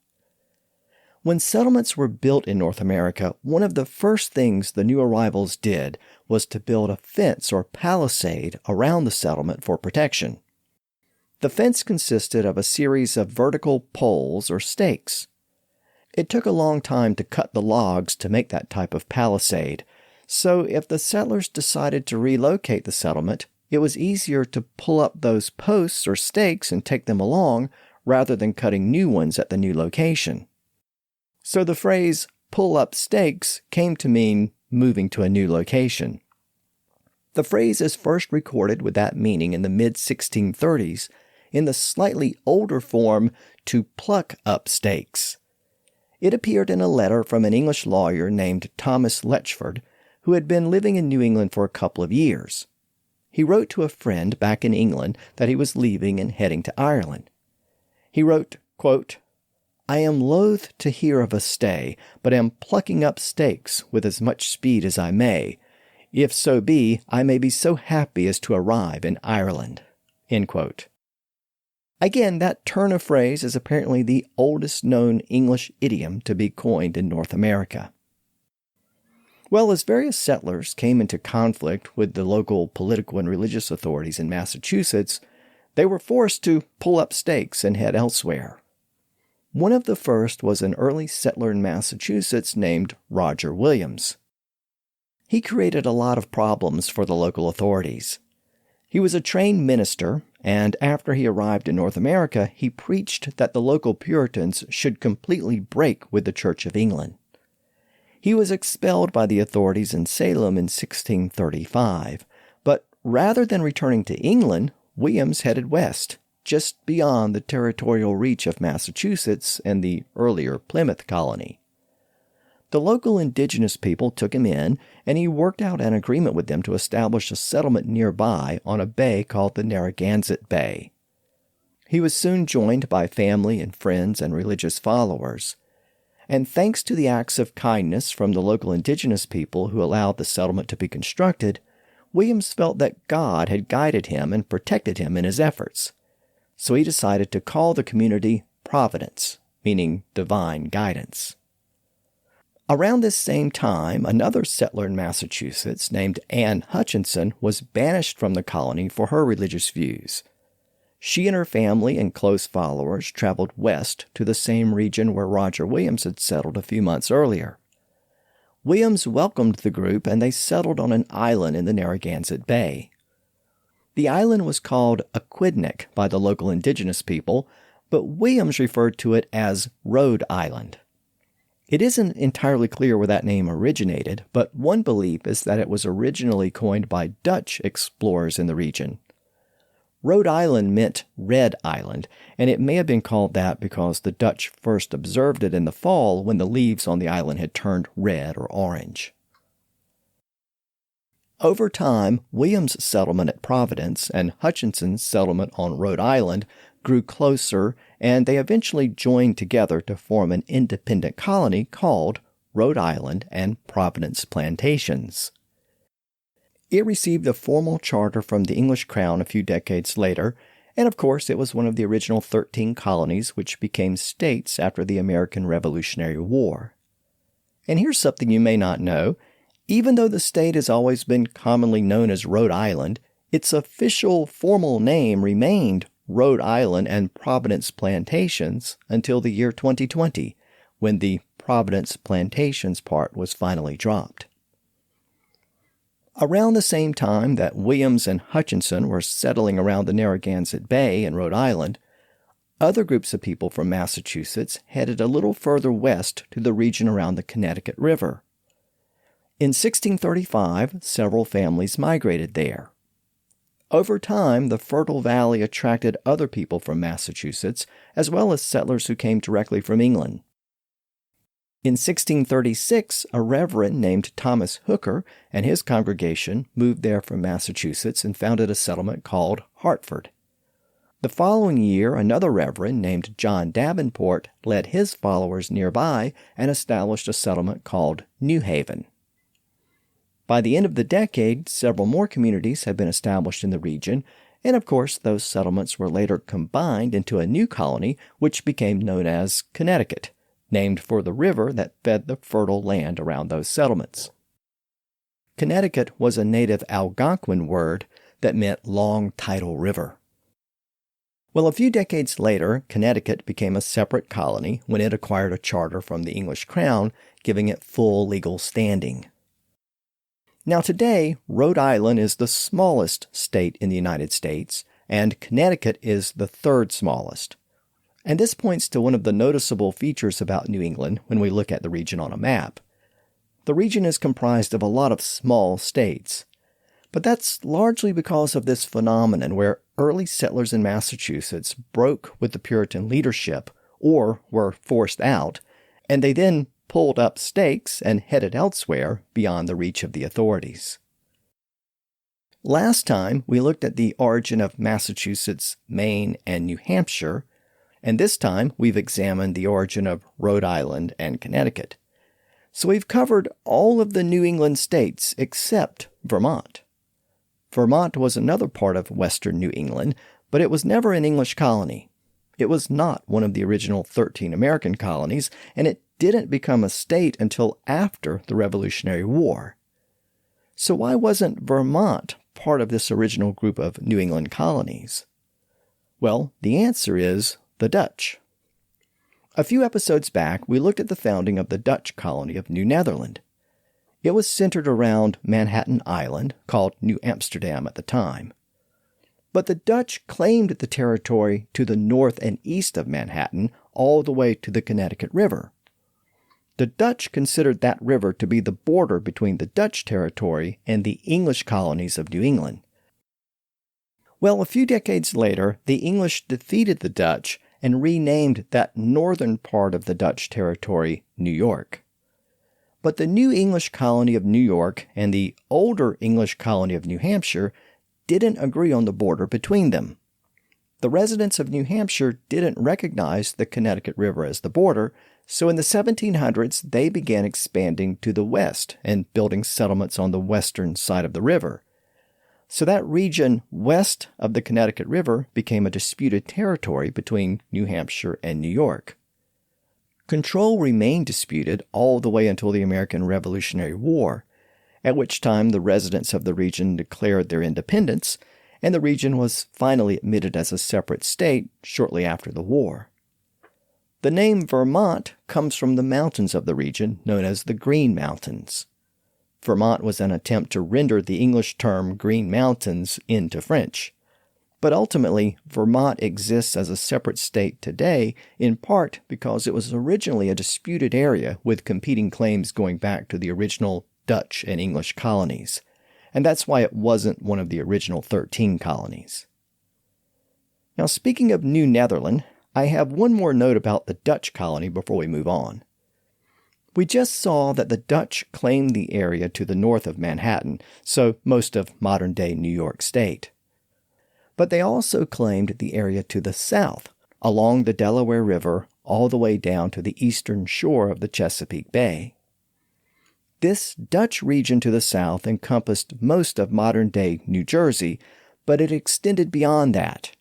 When settlements were built in North America, one of the first things the new arrivals did was to build a fence or palisade around the settlement for protection. The fence consisted of a series of vertical poles or stakes. It took a long time to cut the logs to make that type of palisade, so if the settlers decided to relocate the settlement, it was easier to pull up those posts or stakes and take them along rather than cutting new ones at the new location. So the phrase, pull up stakes, came to mean moving to a new location. The phrase is first recorded with that meaning in the mid-1630s in the slightly older form, to pluck up stakes. It appeared in a letter from an English lawyer named Thomas Letchford, who had been living in New England for a couple of years. He wrote to a friend back in England that he was leaving and heading to Ireland. He wrote, quote, "I am loath to hear of a stay, but am plucking up stakes with as much speed as I may, if so be I may be so happy as to arrive in Ireland." End quote. Again, that turn of phrase is apparently the oldest known English idiom to be coined in North America. Well, as various settlers came into conflict with the local political and religious authorities in Massachusetts, they were forced to pull up stakes and head elsewhere. One of the first was an early settler in Massachusetts named Roger Williams. He created a lot of problems for the local authorities. He was a trained minister, and after he arrived in North America, he preached that the local Puritans should completely break with the Church of England. He was expelled by the authorities in Salem in 1635, but rather than returning to England, Williams headed west, just beyond the territorial reach of Massachusetts and the earlier Plymouth colony. The local indigenous people took him in, and he worked out an agreement with them to establish a settlement nearby on a bay called the Narragansett Bay. He was soon joined by family and friends and religious followers. And thanks to the acts of kindness from the local indigenous people who allowed the settlement to be constructed, Williams felt that God had guided him and protected him in his efforts. So he decided to call the community Providence, meaning divine guidance. Around this same time, another settler in Massachusetts named Anne Hutchinson was banished from the colony for her religious views. She and her family and close followers traveled west to the same region where Roger Williams had settled a few months earlier. Williams welcomed the group, and they settled on an island in the Narragansett Bay. The island was called Aquidneck by the local indigenous people, but Williams referred to it as Rhode Island. It isn't entirely clear where that name originated, but one belief is that it was originally coined by Dutch explorers in the region. Rhode Island meant Red Island, and it may have been called that because the Dutch first observed it in the fall when the leaves on the island had turned red or orange. Over time, Williams' settlement at Providence and Hutchinson's settlement on Rhode Island grew closer, and they eventually joined together to form an independent colony called Rhode Island and Providence Plantations. It received a formal charter from the English crown a few decades later, and of course it was one of the original 13 colonies which became states after the American Revolutionary War. And here's something you may not know. Even though the state has always been commonly known as Rhode Island, its official formal name remained Rhode Island and Providence Plantations until the year 2020, when the Providence Plantations part was finally dropped. Around the same time that Williams and Hutchinson were settling around the Narragansett Bay in Rhode Island, other groups of people from Massachusetts headed a little further west to the region around the Connecticut River. In 1635, several families migrated there. Over time, the fertile valley attracted other people from Massachusetts, as well as settlers who came directly from England. In 1636, a reverend named Thomas Hooker and his congregation moved there from Massachusetts and founded a settlement called Hartford. The following year, another reverend named John Davenport led his followers nearby and established a settlement called New Haven. By the end of the decade, several more communities had been established in the region, and of course those settlements were later combined into a new colony which became known as Connecticut, named for the river that fed the fertile land around those settlements. Connecticut was a native Algonquin word that meant long tidal river. Well, a few decades later, Connecticut became a separate colony when it acquired a charter from the English crown, giving it full legal standing. Now today, Rhode Island is the smallest state in the United States, and Connecticut is the third smallest. And this points to one of the noticeable features about New England when we look at the region on a map. The region is comprised of a lot of small states. But that's largely because of this phenomenon where early settlers in Massachusetts broke with the Puritan leadership or were forced out, and they then pulled up stakes and headed elsewhere beyond the reach of the authorities. Last time, we looked at the origin of Massachusetts, Maine, and New Hampshire, and this time we've examined the origin of Rhode Island and Connecticut. So we've covered all of the New England states except Vermont. Vermont was another part of western New England, but it was never an English colony. It was not one of the original 13 American colonies, and it didn't become a state until after the Revolutionary War. So why wasn't Vermont part of this original group of New England colonies? Well, the answer is the Dutch. A few episodes back, we looked at the founding of the Dutch colony of New Netherland. It was centered around Manhattan Island, called New Amsterdam at the time. But the Dutch claimed the territory to the north and east of Manhattan, all the way to the Connecticut River. The Dutch considered that river to be the border between the Dutch territory and the English colonies of New England. Well, a few decades later, the English defeated the Dutch and renamed that northern part of the Dutch territory New York. But the new English colony of New York and the older English colony of New Hampshire didn't agree on the border between them. The residents of New Hampshire didn't recognize the Connecticut River as the border, so in the 1700s they began expanding to the west and building settlements on the western side of the river. So that region west of the Connecticut River became a disputed territory between New Hampshire and New York. Control remained disputed all the way until the American Revolutionary War, at which time the residents of the region declared their independence, and the region was finally admitted as a separate state shortly after the war. The name Vermont comes from the mountains of the region known as the Green Mountains. Vermont was an attempt to render the English term Green Mountains into French. But ultimately, Vermont exists as a separate state today, in part because it was originally a disputed area with competing claims going back to the original Dutch and English colonies. And that's why it wasn't one of the original 13 colonies. Now, speaking of New Netherland, I have one more note about the Dutch colony before we move on. We just saw that the Dutch claimed the area to the north of Manhattan, so most of modern-day New York State. But they also claimed the area to the south, along the Delaware River, all the way down to the eastern shore of the Chesapeake Bay. This Dutch region to the south encompassed most of modern-day New Jersey, but it extended beyond that.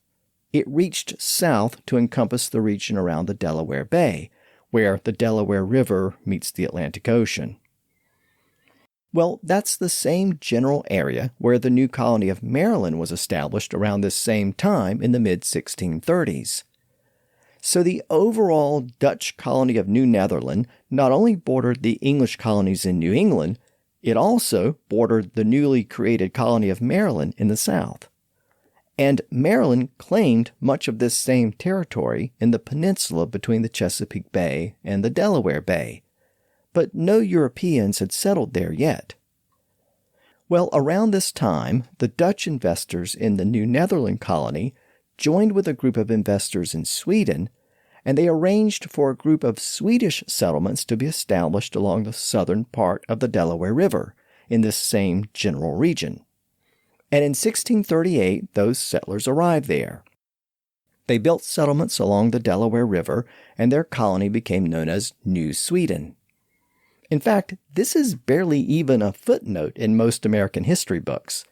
It reached south to encompass the region around the Delaware Bay, where the Delaware River meets the Atlantic Ocean. Well, that's the same general area where the new colony of Maryland was established around this same time in the mid-1630s. So the overall Dutch colony of New Netherland not only bordered the English colonies in New England, it also bordered the newly created colony of Maryland in the south. And Maryland claimed much of this same territory in the peninsula between the Chesapeake Bay and the Delaware Bay. But no Europeans had settled there yet. Well, around this time, the Dutch investors in the New Netherland colony joined with a group of investors in Sweden, and they arranged for a group of Swedish settlements to be established along the southern part of the Delaware River in this same general region. And in 1638, those settlers arrived there. They built settlements along the Delaware River, and their colony became known as New Sweden. In fact, this is barely even a footnote in most American history books.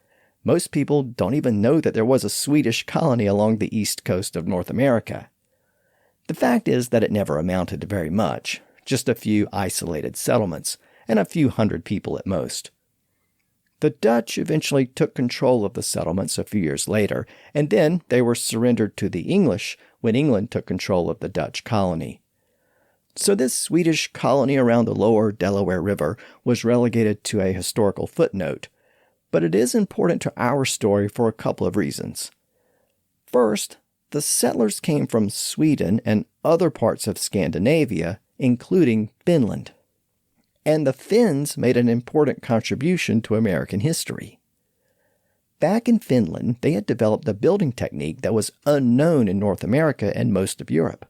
Most people don't even know that there was a Swedish colony along the east coast of North America. The fact is that it never amounted to very much, just a few isolated settlements, and a few hundred people at most. The Dutch eventually took control of the settlements a few years later, and then they were surrendered to the English when England took control of the Dutch colony. So this Swedish colony around the lower Delaware River was relegated to a historical footnote, but it is important to our story for a couple of reasons. First, the settlers came from Sweden and other parts of Scandinavia, including Finland. And the Finns made an important contribution to American history. Back in Finland, they had developed a building technique that was unknown in North America and most of Europe.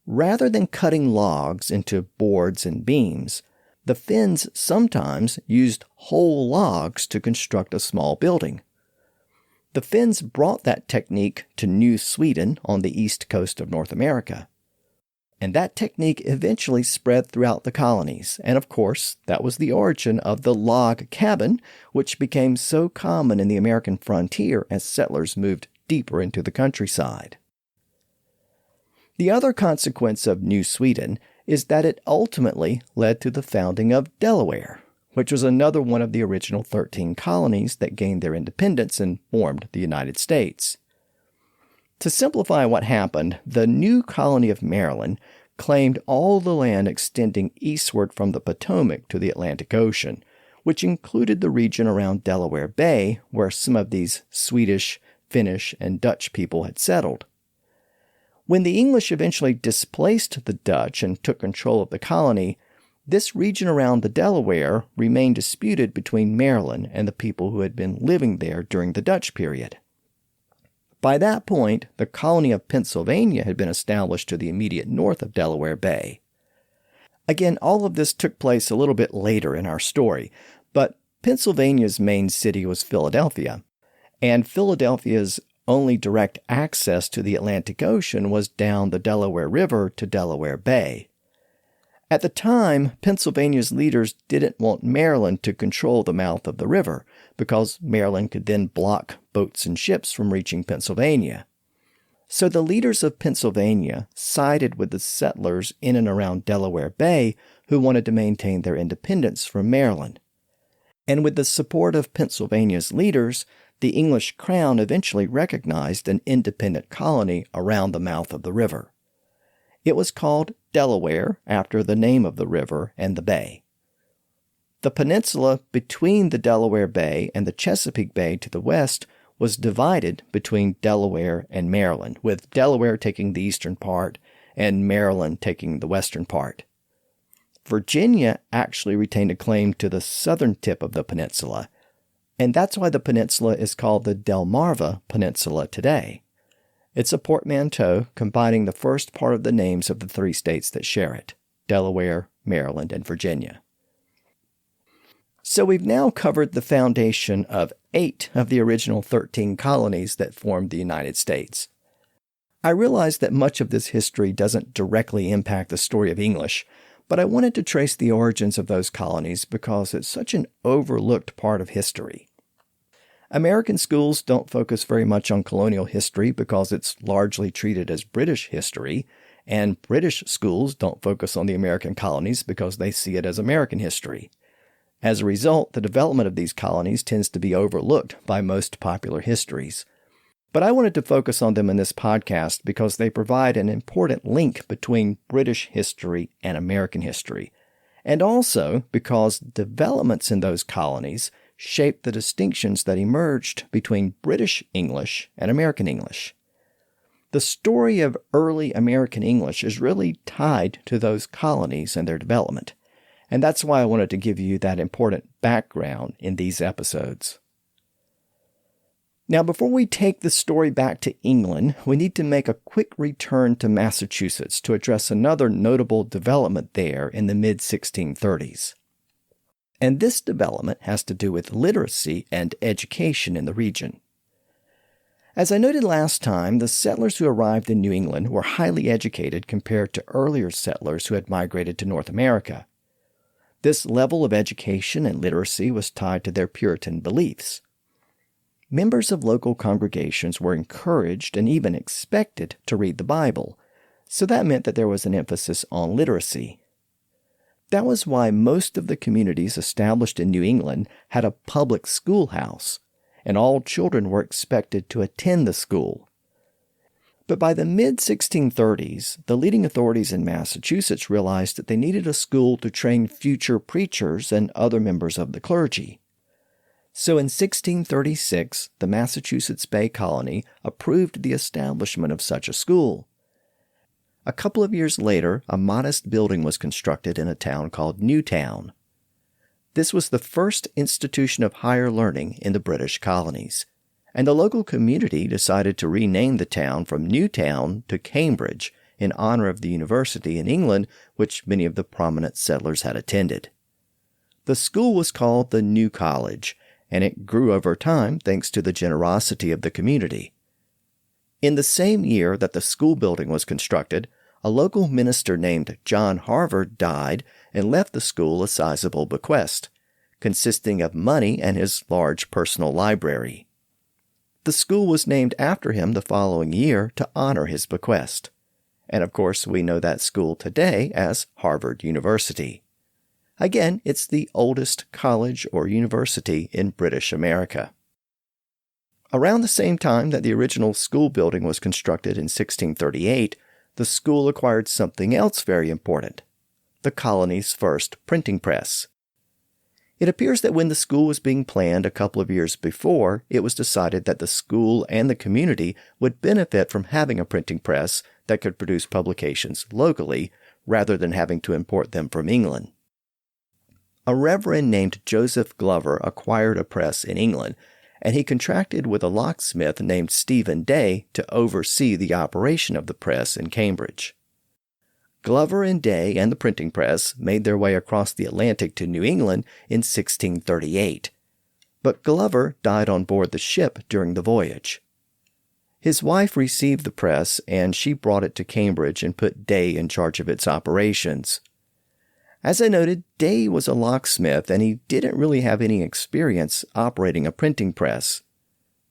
Rather than cutting logs into boards and beams, the Finns sometimes used whole logs to construct a small building. The Finns brought that technique to New Sweden on the east coast of North America. And that technique eventually spread throughout the colonies, and of course, that was the origin of the log cabin, which became so common in the American frontier as settlers moved deeper into the countryside. The other consequence of New Sweden is that it ultimately led to the founding of Delaware, which was another one of the original 13 colonies that gained their independence and formed the United States. To simplify what happened, the new colony of Maryland claimed all the land extending eastward from the Potomac to the Atlantic Ocean, which included the region around Delaware Bay where some of these Swedish, Finnish, and Dutch people had settled. When the English eventually displaced the Dutch and took control of the colony, this region around the Delaware remained disputed between Maryland and the people who had been living there during the Dutch period. By that point, the colony of Pennsylvania had been established to the immediate north of Delaware Bay. Again, all of this took place a little bit later in our story, but Pennsylvania's main city was Philadelphia, and Philadelphia's only direct access to the Atlantic Ocean was down the Delaware River to Delaware Bay. At the time, Pennsylvania's leaders didn't want Maryland to control the mouth of the river, because Maryland could then block boats and ships from reaching Pennsylvania. So the leaders of Pennsylvania sided with the settlers in and around Delaware Bay who wanted to maintain their independence from Maryland. And with the support of Pennsylvania's leaders, the English crown eventually recognized an independent colony around the mouth of the river. It was called Delaware after the name of the river and the bay. The peninsula between the Delaware Bay and the Chesapeake Bay to the west was divided between Delaware and Maryland, with Delaware taking the eastern part and Maryland taking the western part. Virginia actually retained a claim to the southern tip of the peninsula, and that's why the peninsula is called the Delmarva Peninsula today. It's a portmanteau combining the first part of the names of the three states that share it, Delaware, Maryland, and Virginia. So we've now covered the foundation of 8 of the original 13 colonies that formed the United States. I realize that much of this history doesn't directly impact the story of English, but I wanted to trace the origins of those colonies because it's such an overlooked part of history. American schools don't focus very much on colonial history because it's largely treated as British history, and British schools don't focus on the American colonies because they see it as American history. As a result, the development of these colonies tends to be overlooked by most popular histories. But I wanted to focus on them in this podcast because they provide an important link between British history and American history, and also because developments in those colonies shaped the distinctions that emerged between British English and American English. The story of early American English is really tied to those colonies and their development, and that's why I wanted to give you that important background in these episodes. Now, before we take the story back to England, we need to make a quick return to Massachusetts to address another notable development there in the mid-1630s. And this development has to do with literacy and education in the region. As I noted last time, the settlers who arrived in New England were highly educated compared to earlier settlers who had migrated to North America. This level of education and literacy was tied to their Puritan beliefs. Members of local congregations were encouraged and even expected to read the Bible, so that meant that there was an emphasis on literacy. That was why most of the communities established in New England had a public schoolhouse, and all children were expected to attend the school. But by the mid-1630s, the leading authorities in Massachusetts realized that they needed a school to train future preachers and other members of the clergy. So in 1636, the Massachusetts Bay Colony approved the establishment of such a school. A couple of years later, a modest building was constructed in a town called Newtown. This was the first institution of higher learning in the British colonies, and the local community decided to rename the town from Newtown to Cambridge in honor of the university in England which many of the prominent settlers had attended. The school was called the New College, and it grew over time thanks to the generosity of the community. In the same year that the school building was constructed, a local minister named John Harvard died and left the school a sizable bequest, consisting of money and his large personal library. The school was named after him the following year to honor his bequest. And of course, we know that school today as Harvard University. Again, it's the oldest college or university in British America. Around the same time that the original school building was constructed in 1638, the school acquired something else very important, the colony's first printing press. It appears that when the school was being planned a couple of years before, it was decided that the school and the community would benefit from having a printing press that could produce publications locally rather than having to import them from England. A reverend named Joseph Glover acquired a press in England, and he contracted with a locksmith named Stephen Day to oversee the operation of the press in Cambridge. Glover and Day and the printing press made their way across the Atlantic to New England in 1638, but Glover died on board the ship during the voyage. His wife received the press, and she brought it to Cambridge and put Day in charge of its operations. As I noted, Day was a locksmith, and he didn't really have any experience operating a printing press.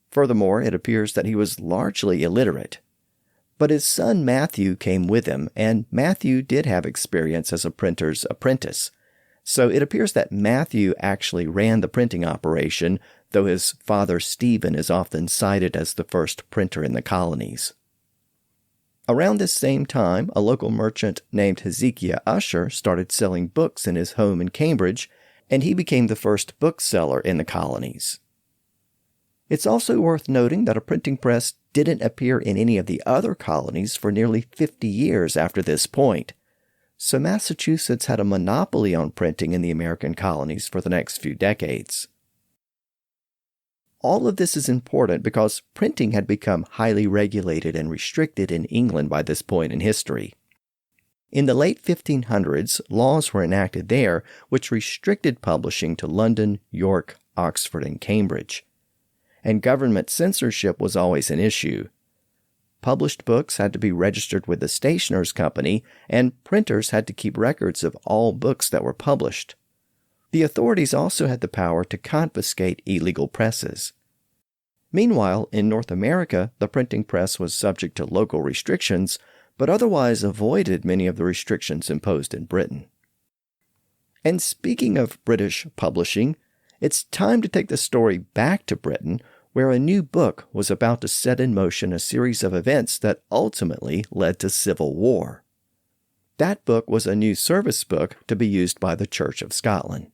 Furthermore, it appears that he was largely illiterate. But his son Matthew came with him, and Matthew did have experience as a printer's apprentice. So it appears that Matthew actually ran the printing operation, though his father Stephen is often cited as the first printer in the colonies. Around this same time, a local merchant named Hezekiah Usher started selling books in his home in Cambridge, and he became the first bookseller in the colonies. It's also worth noting that a printing press didn't appear in any of the other colonies for nearly 50 years after this point, so Massachusetts had a monopoly on printing in the American colonies for the next few decades. All of this is important because printing had become highly regulated and restricted in England by this point in history. In the late 1500s, laws were enacted there which restricted publishing to London, York, Oxford, and Cambridge. And government censorship was always an issue. published books had to be registered with the stationer's company, and printers had to keep records of all books that were published. The authorities also had the power to confiscate illegal presses. Meanwhile, in North America, the printing press was subject to local restrictions, but otherwise avoided many of the restrictions imposed in Britain. And speaking of British publishing, it's time to take the story back to Britain, where a new book was about to set in motion a series of events that ultimately led to civil war. That book was a new service book to be used by the Church of Scotland.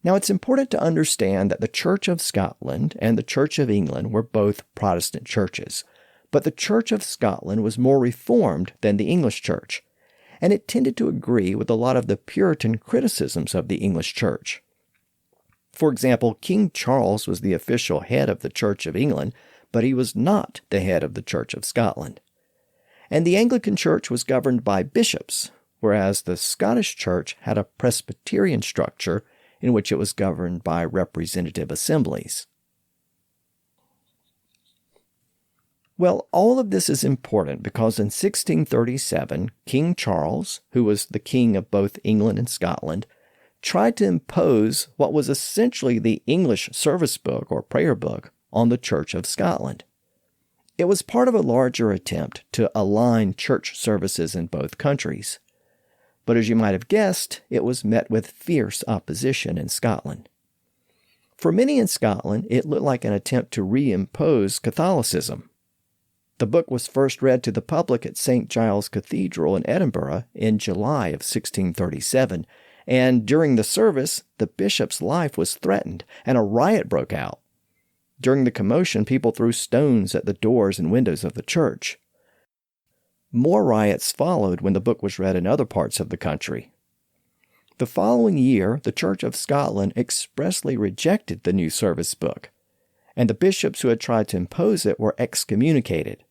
Now, it's important to understand that the Church of Scotland and the Church of England were both Protestant churches, but the Church of Scotland was more Reformed than the English Church, and it tended to agree with a lot of the Puritan criticisms of the English Church. For example, King Charles was the official head of the Church of England, but he was not the head of the Church of Scotland. And the Anglican Church was governed by bishops, whereas the Scottish Church had a Presbyterian structure in which it was governed by representative assemblies. Well, all of this is important because in 1637, King Charles, who was the king of both England and Scotland, tried to impose what was essentially the English service book or prayer book on the Church of Scotland. It was part of a larger attempt to align church services in both countries. But as you might have guessed, it was met with fierce opposition in Scotland. For many in Scotland, it looked like an attempt to reimpose Catholicism. The book was first read to the public at St. Giles Cathedral in Edinburgh in July of 1637, and during the service, the bishop's life was threatened, and a riot broke out. During the commotion, people threw stones at the doors and windows of the church. More riots followed when the book was read in other parts of the country. The following year, the Church of Scotland expressly rejected the new service book, and the bishops who had tried to impose it were excommunicated.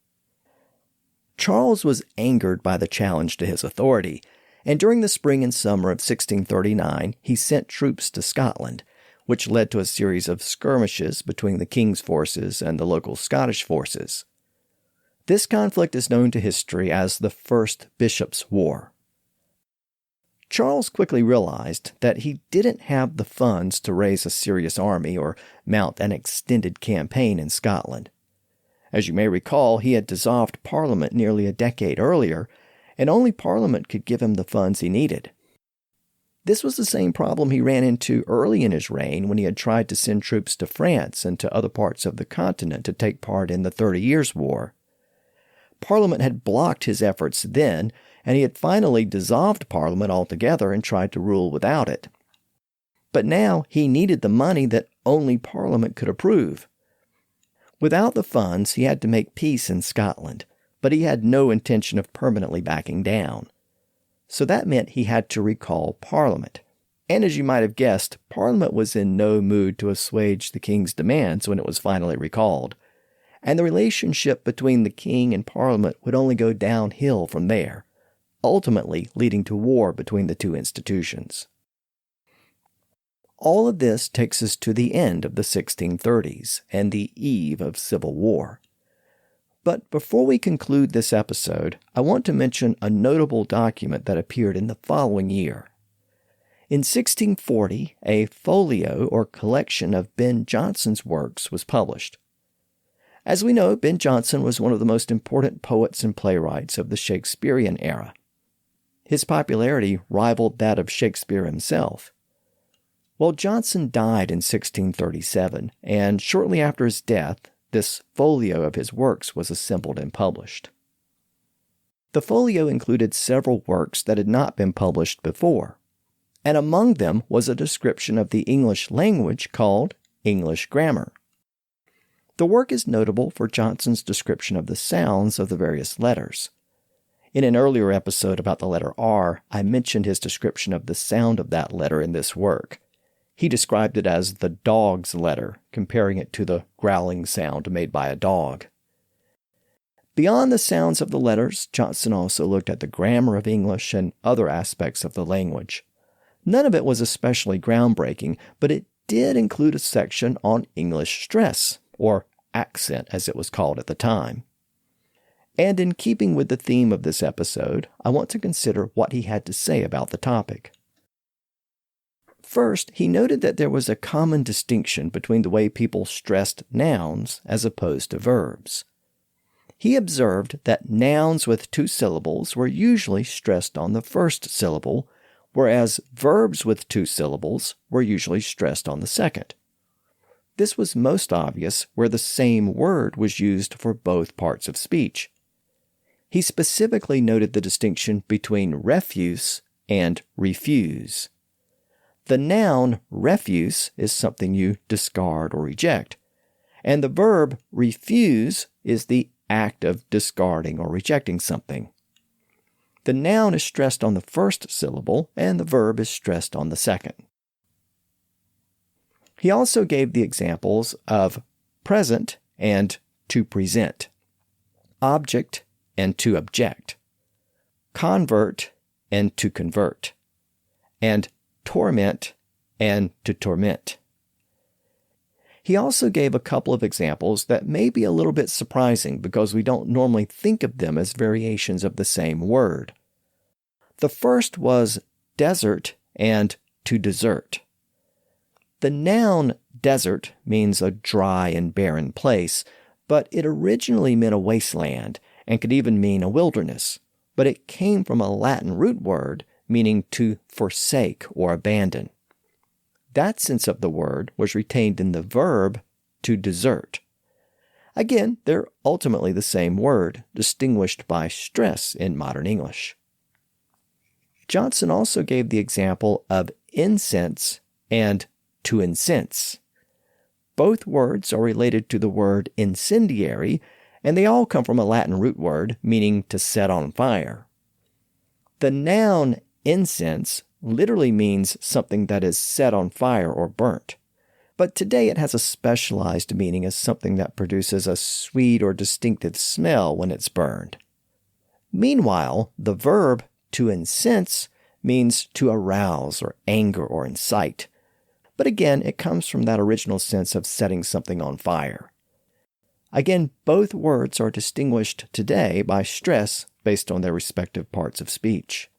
Charles was angered by the challenge to his authority, and during the spring and summer of 1639, he sent troops to Scotland, which led to a series of skirmishes between the king's forces and the local Scottish forces. This conflict is known to history as the First Bishops' War. Charles quickly realized that he didn't have the funds to raise a serious army or mount an extended campaign in Scotland. As you may recall, he had dissolved Parliament nearly a decade earlier, and only Parliament could give him the funds he needed. This was the same problem he ran into early in his reign when he had tried to send troops to France and to other parts of the continent to take part in the 30 Years' War. Parliament had blocked his efforts then, and he had finally dissolved Parliament altogether and tried to rule without it. But now he needed the money that only Parliament could approve. Without the funds, he had to make peace in Scotland, but he had no intention of permanently backing down. So that meant he had to recall Parliament. And as you might have guessed, Parliament was in no mood to assuage the king's demands when it was finally recalled. And the relationship between the king and Parliament would only go downhill from there, ultimately leading to war between the two institutions. All of this takes us to the end of the 1630s and the eve of civil war. But before we conclude this episode, I want to mention a notable document that appeared in the following year. In 1640, a folio or collection of Ben Jonson's works was published. As we know, Ben Jonson was one of the most important poets and playwrights of the Shakespearean era. His popularity rivaled that of Shakespeare himself. Well, Jonson died in 1637, and shortly after his death, this folio of his works was assembled and published. The folio included several works that had not been published before, and among them was a description of the English language called English Grammar. The work is notable for Jonson's description of the sounds of the various letters. In an earlier episode about the letter R, I mentioned his description of the sound of that letter in this work. He described it as the dog's letter, comparing it to the growling sound made by a dog. Beyond the sounds of the letters, Jonson also looked at the grammar of English and other aspects of the language. None of it was especially groundbreaking, but it did include a section on English stress, or accent as it was called at the time. And in keeping with the theme of this episode, I want to consider what he had to say about the topic. First, he noted that there was a common distinction between the way people stressed nouns as opposed to verbs. He observed that nouns with 2 syllables were usually stressed on the first syllable, whereas verbs with 2 syllables were usually stressed on the second. This was most obvious where the same word was used for both parts of speech. He specifically noted the distinction between refuse and refuse. The noun refuse is something you discard or reject, and the verb refuse is the act of discarding or rejecting something. The noun is stressed on the first syllable, and the verb is stressed on the second. He also gave the examples of present and to present, object and to object, convert and to convert, and torment and to torment. He also gave a couple of examples that may be a little bit surprising because we don't normally think of them as variations of the same word. The first was desert and to desert. The noun desert means a dry and barren place, but it originally meant a wasteland and could even mean a wilderness. But it came from a Latin root word meaning to forsake or abandon. That sense of the word was retained in the verb to desert. Again, they're ultimately the same word, distinguished by stress in modern English. Johnson also gave the example of incense and to incense. Both words are related to the word incendiary, and they all come from a Latin root word meaning to set on fire. The noun incense literally means something that is set on fire or burnt, but today it has a specialized meaning as something that produces a sweet or distinctive smell when it's burned. Meanwhile, the verb to incense means to arouse or anger or incite, but again, it comes from that original sense of setting something on fire. Again, both words are distinguished today by stress based on their respective parts of speech.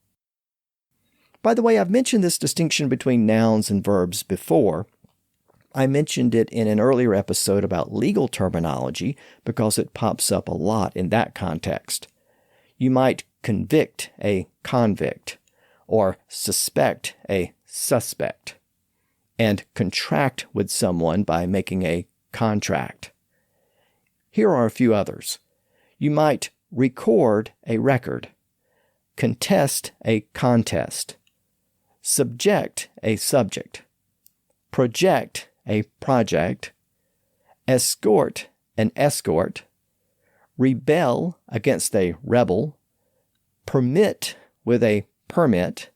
By the way, I've mentioned this distinction between nouns and verbs before. I mentioned it in an earlier episode about legal terminology because it pops up a lot in that context. You might convict a convict, or suspect a suspect, and contract with someone by making a contract. Here are a few others. You might record a record, contest a contest, subject a subject, project a project, escort an escort, rebel against a rebel, permit with a permit,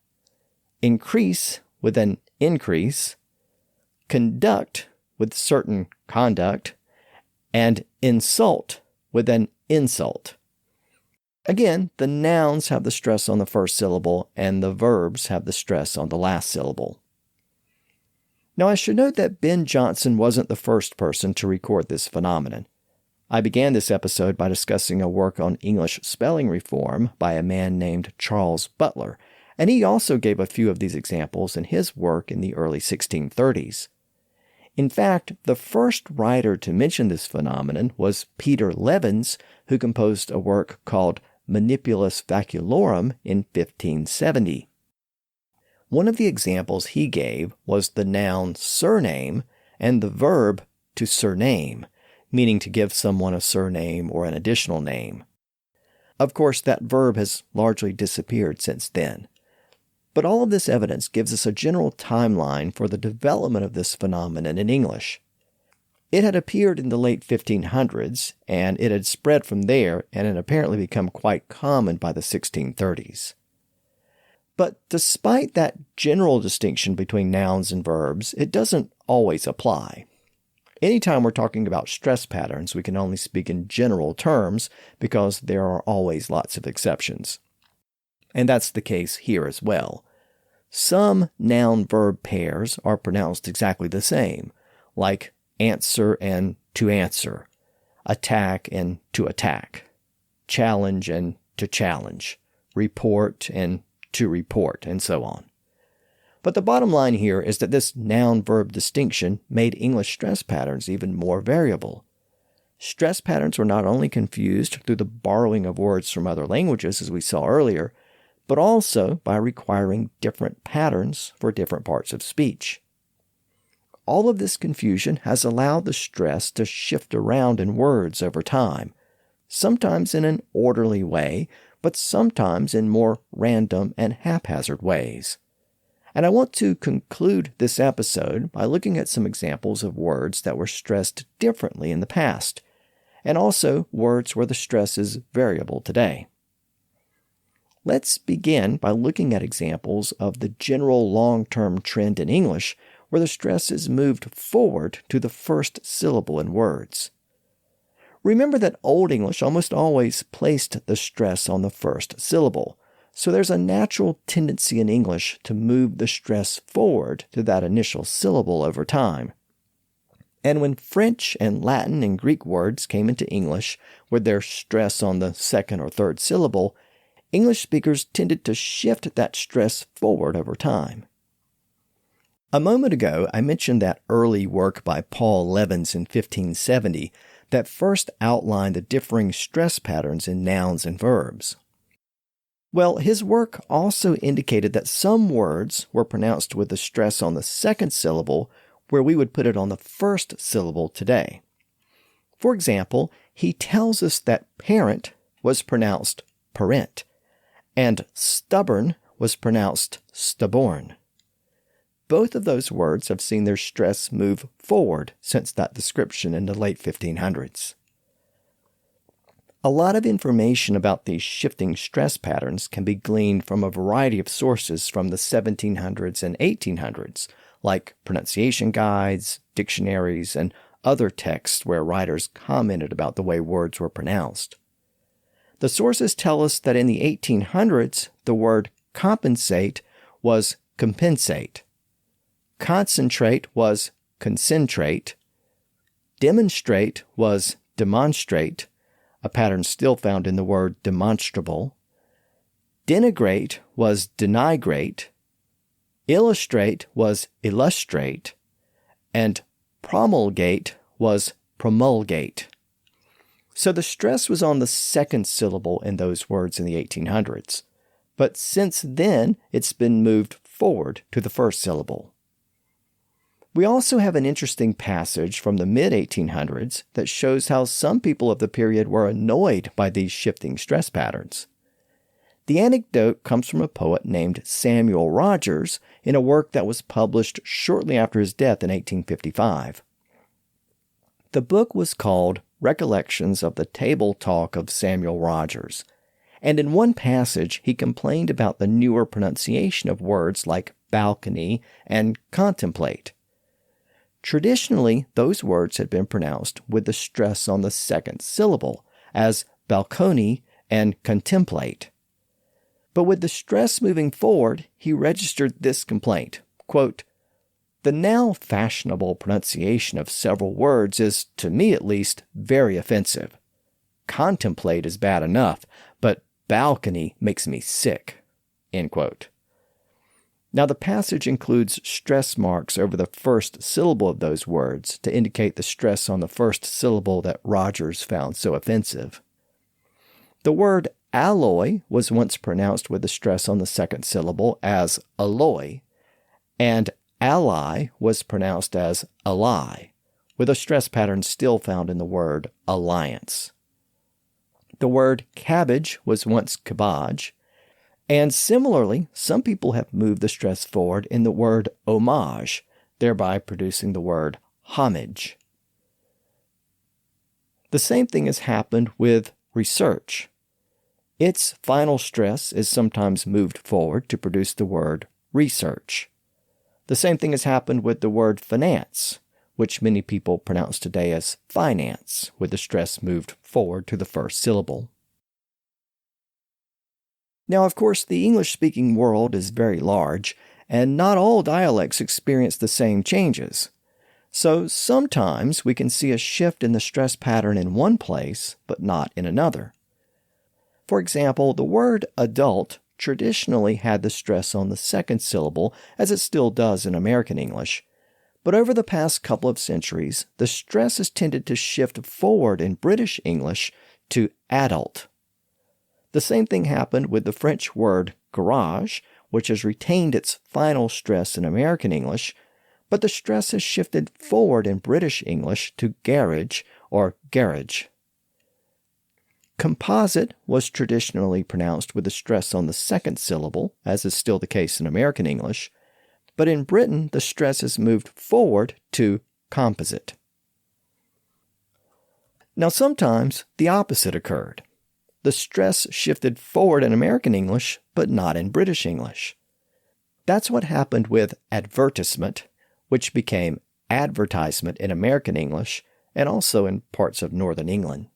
increase with an increase, conduct with certain conduct, and insult with an insult. Again, the nouns have the stress on the first syllable, and the verbs have the stress on the last syllable. Now, I should note that Ben Jonson wasn't the first person to record this phenomenon. I began this episode by discussing a work on English spelling reform by a man named Charles Butler, and he also gave a few of these examples in his work in the early 1630s. In fact, the first writer to mention this phenomenon was Peter Levens, who composed a work called Manipulus Vaculorum in 1570. One of the examples he gave was the noun surname and the verb to surname, meaning to give someone a surname or an additional name. Of course, that verb has largely disappeared since then. But all of this evidence gives us a general timeline for the development of this phenomenon in English. It had appeared in the late 1500s, and it had spread from there and had apparently become quite common by the 1630s. But despite that general distinction between nouns and verbs, it doesn't always apply. Anytime we're talking about stress patterns, we can only speak in general terms because there are always lots of exceptions. And that's the case here as well. Some noun-verb pairs are pronounced exactly the same, like answer and to answer, attack and to attack. challenge and to challenge, report and to report, and so on. But the bottom line here is that this noun-verb distinction made English stress patterns even more variable. Stress patterns were not only confused through the borrowing of words from other languages, as we saw earlier, but also by requiring different patterns for different parts of speech. All of this confusion has allowed the stress to shift around in words over time, sometimes in an orderly way, but sometimes in more random and haphazard ways. And I want to conclude this episode by looking at some examples of words that were stressed differently in the past, and also words where the stress is variable today. Let's begin by looking at examples of the general long-term trend in English where the stress is moved forward to the first syllable in words. Remember that Old English almost always placed the stress on the first syllable, so there's a natural tendency in English to move the stress forward to that initial syllable over time. And when French and Latin and Greek words came into English with their stress on the second or third syllable, English speakers tended to shift that stress forward over time. A moment ago, I mentioned that early work by Paul Levins in 1570 that first outlined the differing stress patterns in nouns and verbs. Well, his work also indicated that some words were pronounced with the stress on the second syllable where we would put it on the first syllable today. For example, he tells us that parent was pronounced parent, and stubborn was pronounced stubborn. Both of those words have seen their stress move forward since that description in the late 1500s. A lot of information about these shifting stress patterns can be gleaned from a variety of sources from the 1700s and 1800s, like pronunciation guides, dictionaries, and other texts where writers commented about the way words were pronounced. The sources tell us that in the 1800s, the word compensate was compensate, concentrate was concentrate, demonstrate was demonstrate, a pattern still found in the word demonstrable, denigrate was denigrate, illustrate was illustrate, and promulgate was promulgate. So the stress was on the second syllable in those words in the 1800s, but since then it's been moved forward to the first syllable. We also have an interesting passage from the mid-1800s that shows how some people of the period were annoyed by these shifting stress patterns. The anecdote comes from a poet named Samuel Rogers in a work that was published shortly after his death in 1855. The book was called Recollections of the Table Talk of Samuel Rogers, and in one passage he complained about the newer pronunciation of words like balcony and contemplate. Traditionally, those words had been pronounced with the stress on the second syllable, as balcony and contemplate. But with the stress moving forward, he registered this complaint, quote, "The now fashionable pronunciation of several words is, to me at least, very offensive. Contemplate is bad enough, but balcony makes me sick." End quote. Now, the passage includes stress marks over the first syllable of those words to indicate the stress on the first syllable that Rogers found so offensive. The word alloy was once pronounced with the stress on the second syllable as alloy, and ally was pronounced as ally, with a stress pattern still found in the word alliance. The word cabbage was once cabbage, and similarly, some people have moved the stress forward in the word homage, thereby producing the word homage. The same thing has happened with research. Its final stress is sometimes moved forward to produce the word research. The same thing has happened with the word finance, which many people pronounce today as finance, with the stress moved forward to the first syllable. Now, of course, the English-speaking world is very large, and not all dialects experience the same changes. So sometimes we can see a shift in the stress pattern in one place, but not in another. For example, the word adult traditionally had the stress on the second syllable, as it still does in American English. But over the past couple of centuries, the stress has tended to shift forward in British English to adult. The same thing happened with the French word garage, which has retained its final stress in American English, but the stress has shifted forward in British English to garage or garage. Composite was traditionally pronounced with a stress on the second syllable, as is still the case in American English, but in Britain the stress has moved forward to composite. Now sometimes the opposite occurred. The stress shifted forward in American English, but not in British English. That's what happened with advertisement, which became advertisement in American English and also in parts of Northern England.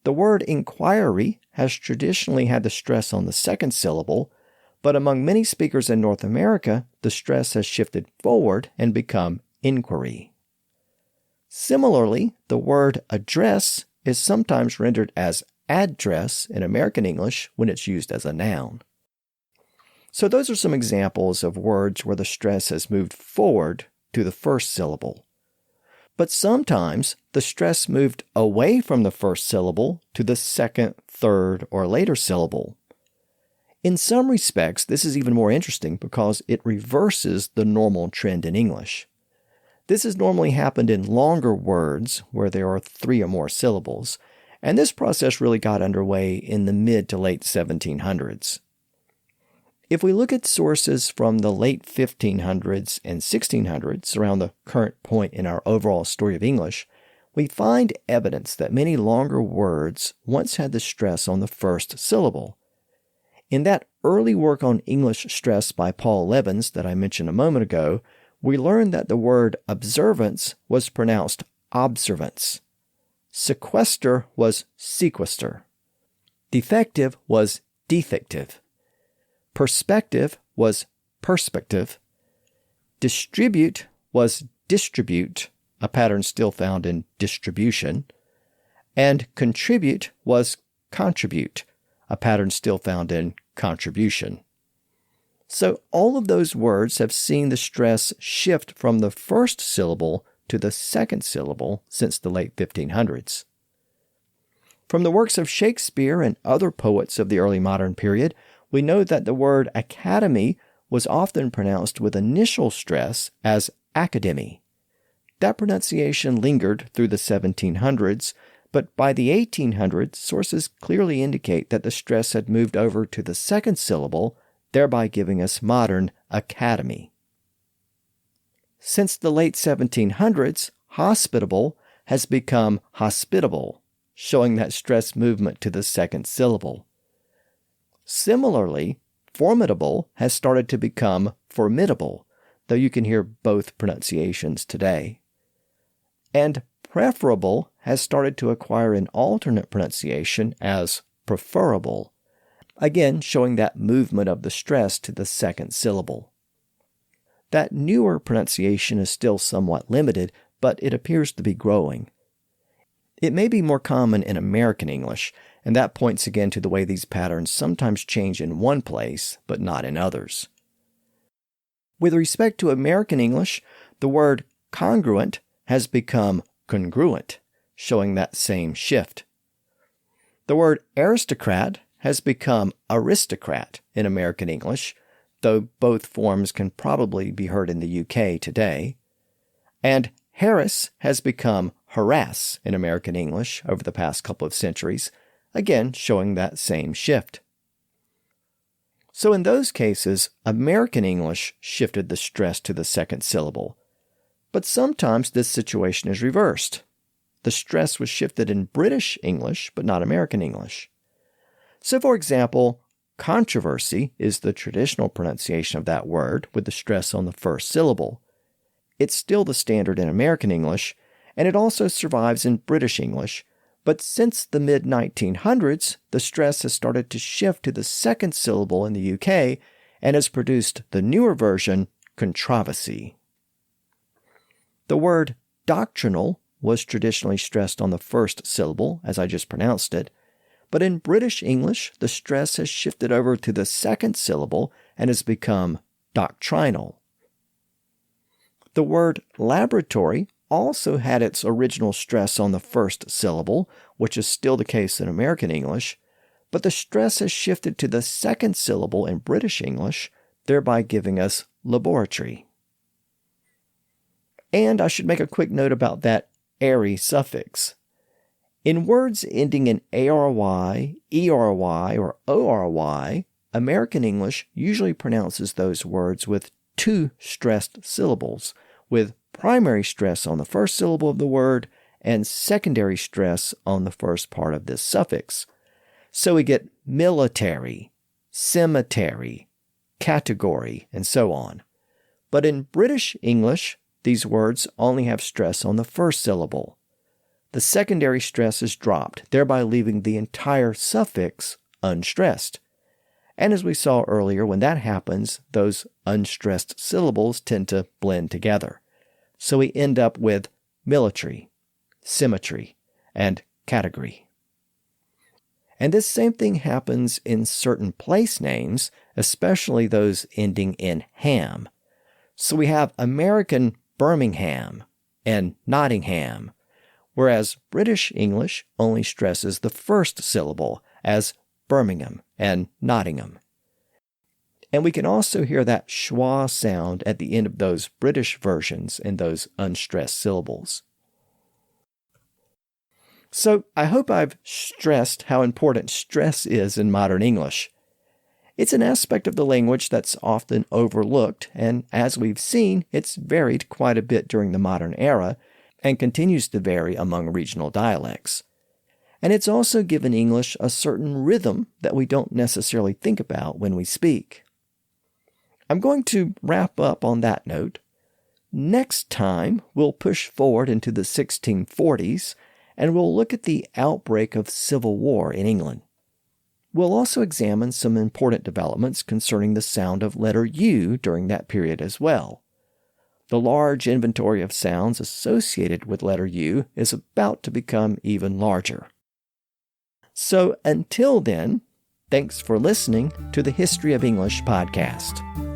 The word inquiry has traditionally had the stress on the second syllable, but among many speakers in North America, the stress has shifted forward and become inquiry. Similarly, the word address is sometimes rendered as address in American English when it's used as a noun. So those are some examples of words where the stress has moved forward to the first syllable. But sometimes the stress moved away from the first syllable to the second, third, or later syllable. In some respects, this is even more interesting because it reverses the normal trend in English. This has normally happened in longer words where there are 3 or more syllables, and this process really got underway in the mid to late 1700s. If we look at sources from the late 1500s and 1600s, around the current point in our overall story of English, we find evidence that many longer words once had the stress on the first syllable. In that early work on English stress by Paul Levins that I mentioned a moment ago, we learned that the word observance was pronounced observance. Sequester was sequester. Defective was defective. Perspective was perspective. Distribute was distribute, a pattern still found in distribution. And contribute was contribute, a pattern still found in contribution. So all of those words have seen the stress shift from the first syllable to the second syllable since the late 1500s. From the works of Shakespeare and other poets of the early modern period, we know that the word academy was often pronounced with initial stress as academy. That pronunciation lingered through the 1700s, but by the 1800s, sources clearly indicate that the stress had moved over to the second syllable, thereby giving us modern academy. Since the late 1700s, hospitable has become hospitable, showing that stress movement to the second syllable. Similarly, formidable has started to become formidable, though you can hear both pronunciations today. And preferable has started to acquire an alternate pronunciation as preferable, again showing that movement of the stress to the second syllable. That newer pronunciation is still somewhat limited, but it appears to be growing. It may be more common in American English, and that points again to the way these patterns sometimes change in one place, but not in others. With respect to American English, the word congruent has become congruent, showing that same shift. The word aristocrat has become aristocrat in American English, though both forms can probably be heard in the UK today. And harass has become harass in American English over the past couple of centuries, again showing that same shift. So in those cases, American English shifted the stress to the second syllable. But sometimes this situation is reversed. The stress was shifted in British English, but not American English. So for example, controversy is the traditional pronunciation of that word with the stress on the first syllable. It's still the standard in American English, and it also survives in British English, but since the mid-1900s, the stress has started to shift to the second syllable in the UK and has produced the newer version, controversy. The word doctrinal was traditionally stressed on the first syllable, as I just pronounced it, But in British English, the stress has shifted over to the second syllable and has become doctrinal. The word laboratory also had its original stress on the first syllable, which is still the case in American English, but the stress has shifted to the second syllable in British English, thereby giving us laboratory. And I should make a quick note about that ary suffix. In words ending in ARY, ERY, or ORY, American English usually pronounces those words with two stressed syllables, with primary stress on the first syllable of the word and secondary stress on the first part of this suffix. So we get military, cemetery, category, and so on. But in British English, these words only have stress on the first syllable. The secondary stress is dropped, thereby leaving the entire suffix unstressed. And as we saw earlier, when that happens, those unstressed syllables tend to blend together. So we end up with military, symmetry, and category. And this same thing happens in certain place names, especially those ending in ham. So we have American Birmingham and Nottingham, whereas British English only stresses the first syllable as Birmingham and Nottingham. And we can also hear that schwa sound at the end of those British versions in those unstressed syllables. So I hope I've stressed how important stress is in modern English. It's an aspect of the language that's often overlooked, and as we've seen, it's varied quite a bit during the modern era and continues to vary among regional dialects. And it's also given English a certain rhythm that we don't necessarily think about when we speak. I'm going to wrap up on that note. Next time, we'll push forward into the 1640s, and we'll look at the outbreak of civil war in England. We'll also examine some important developments concerning the sound of letter U during that period as well. The large inventory of sounds associated with letter U is about to become even larger. So until then, thanks for listening to the History of English podcast.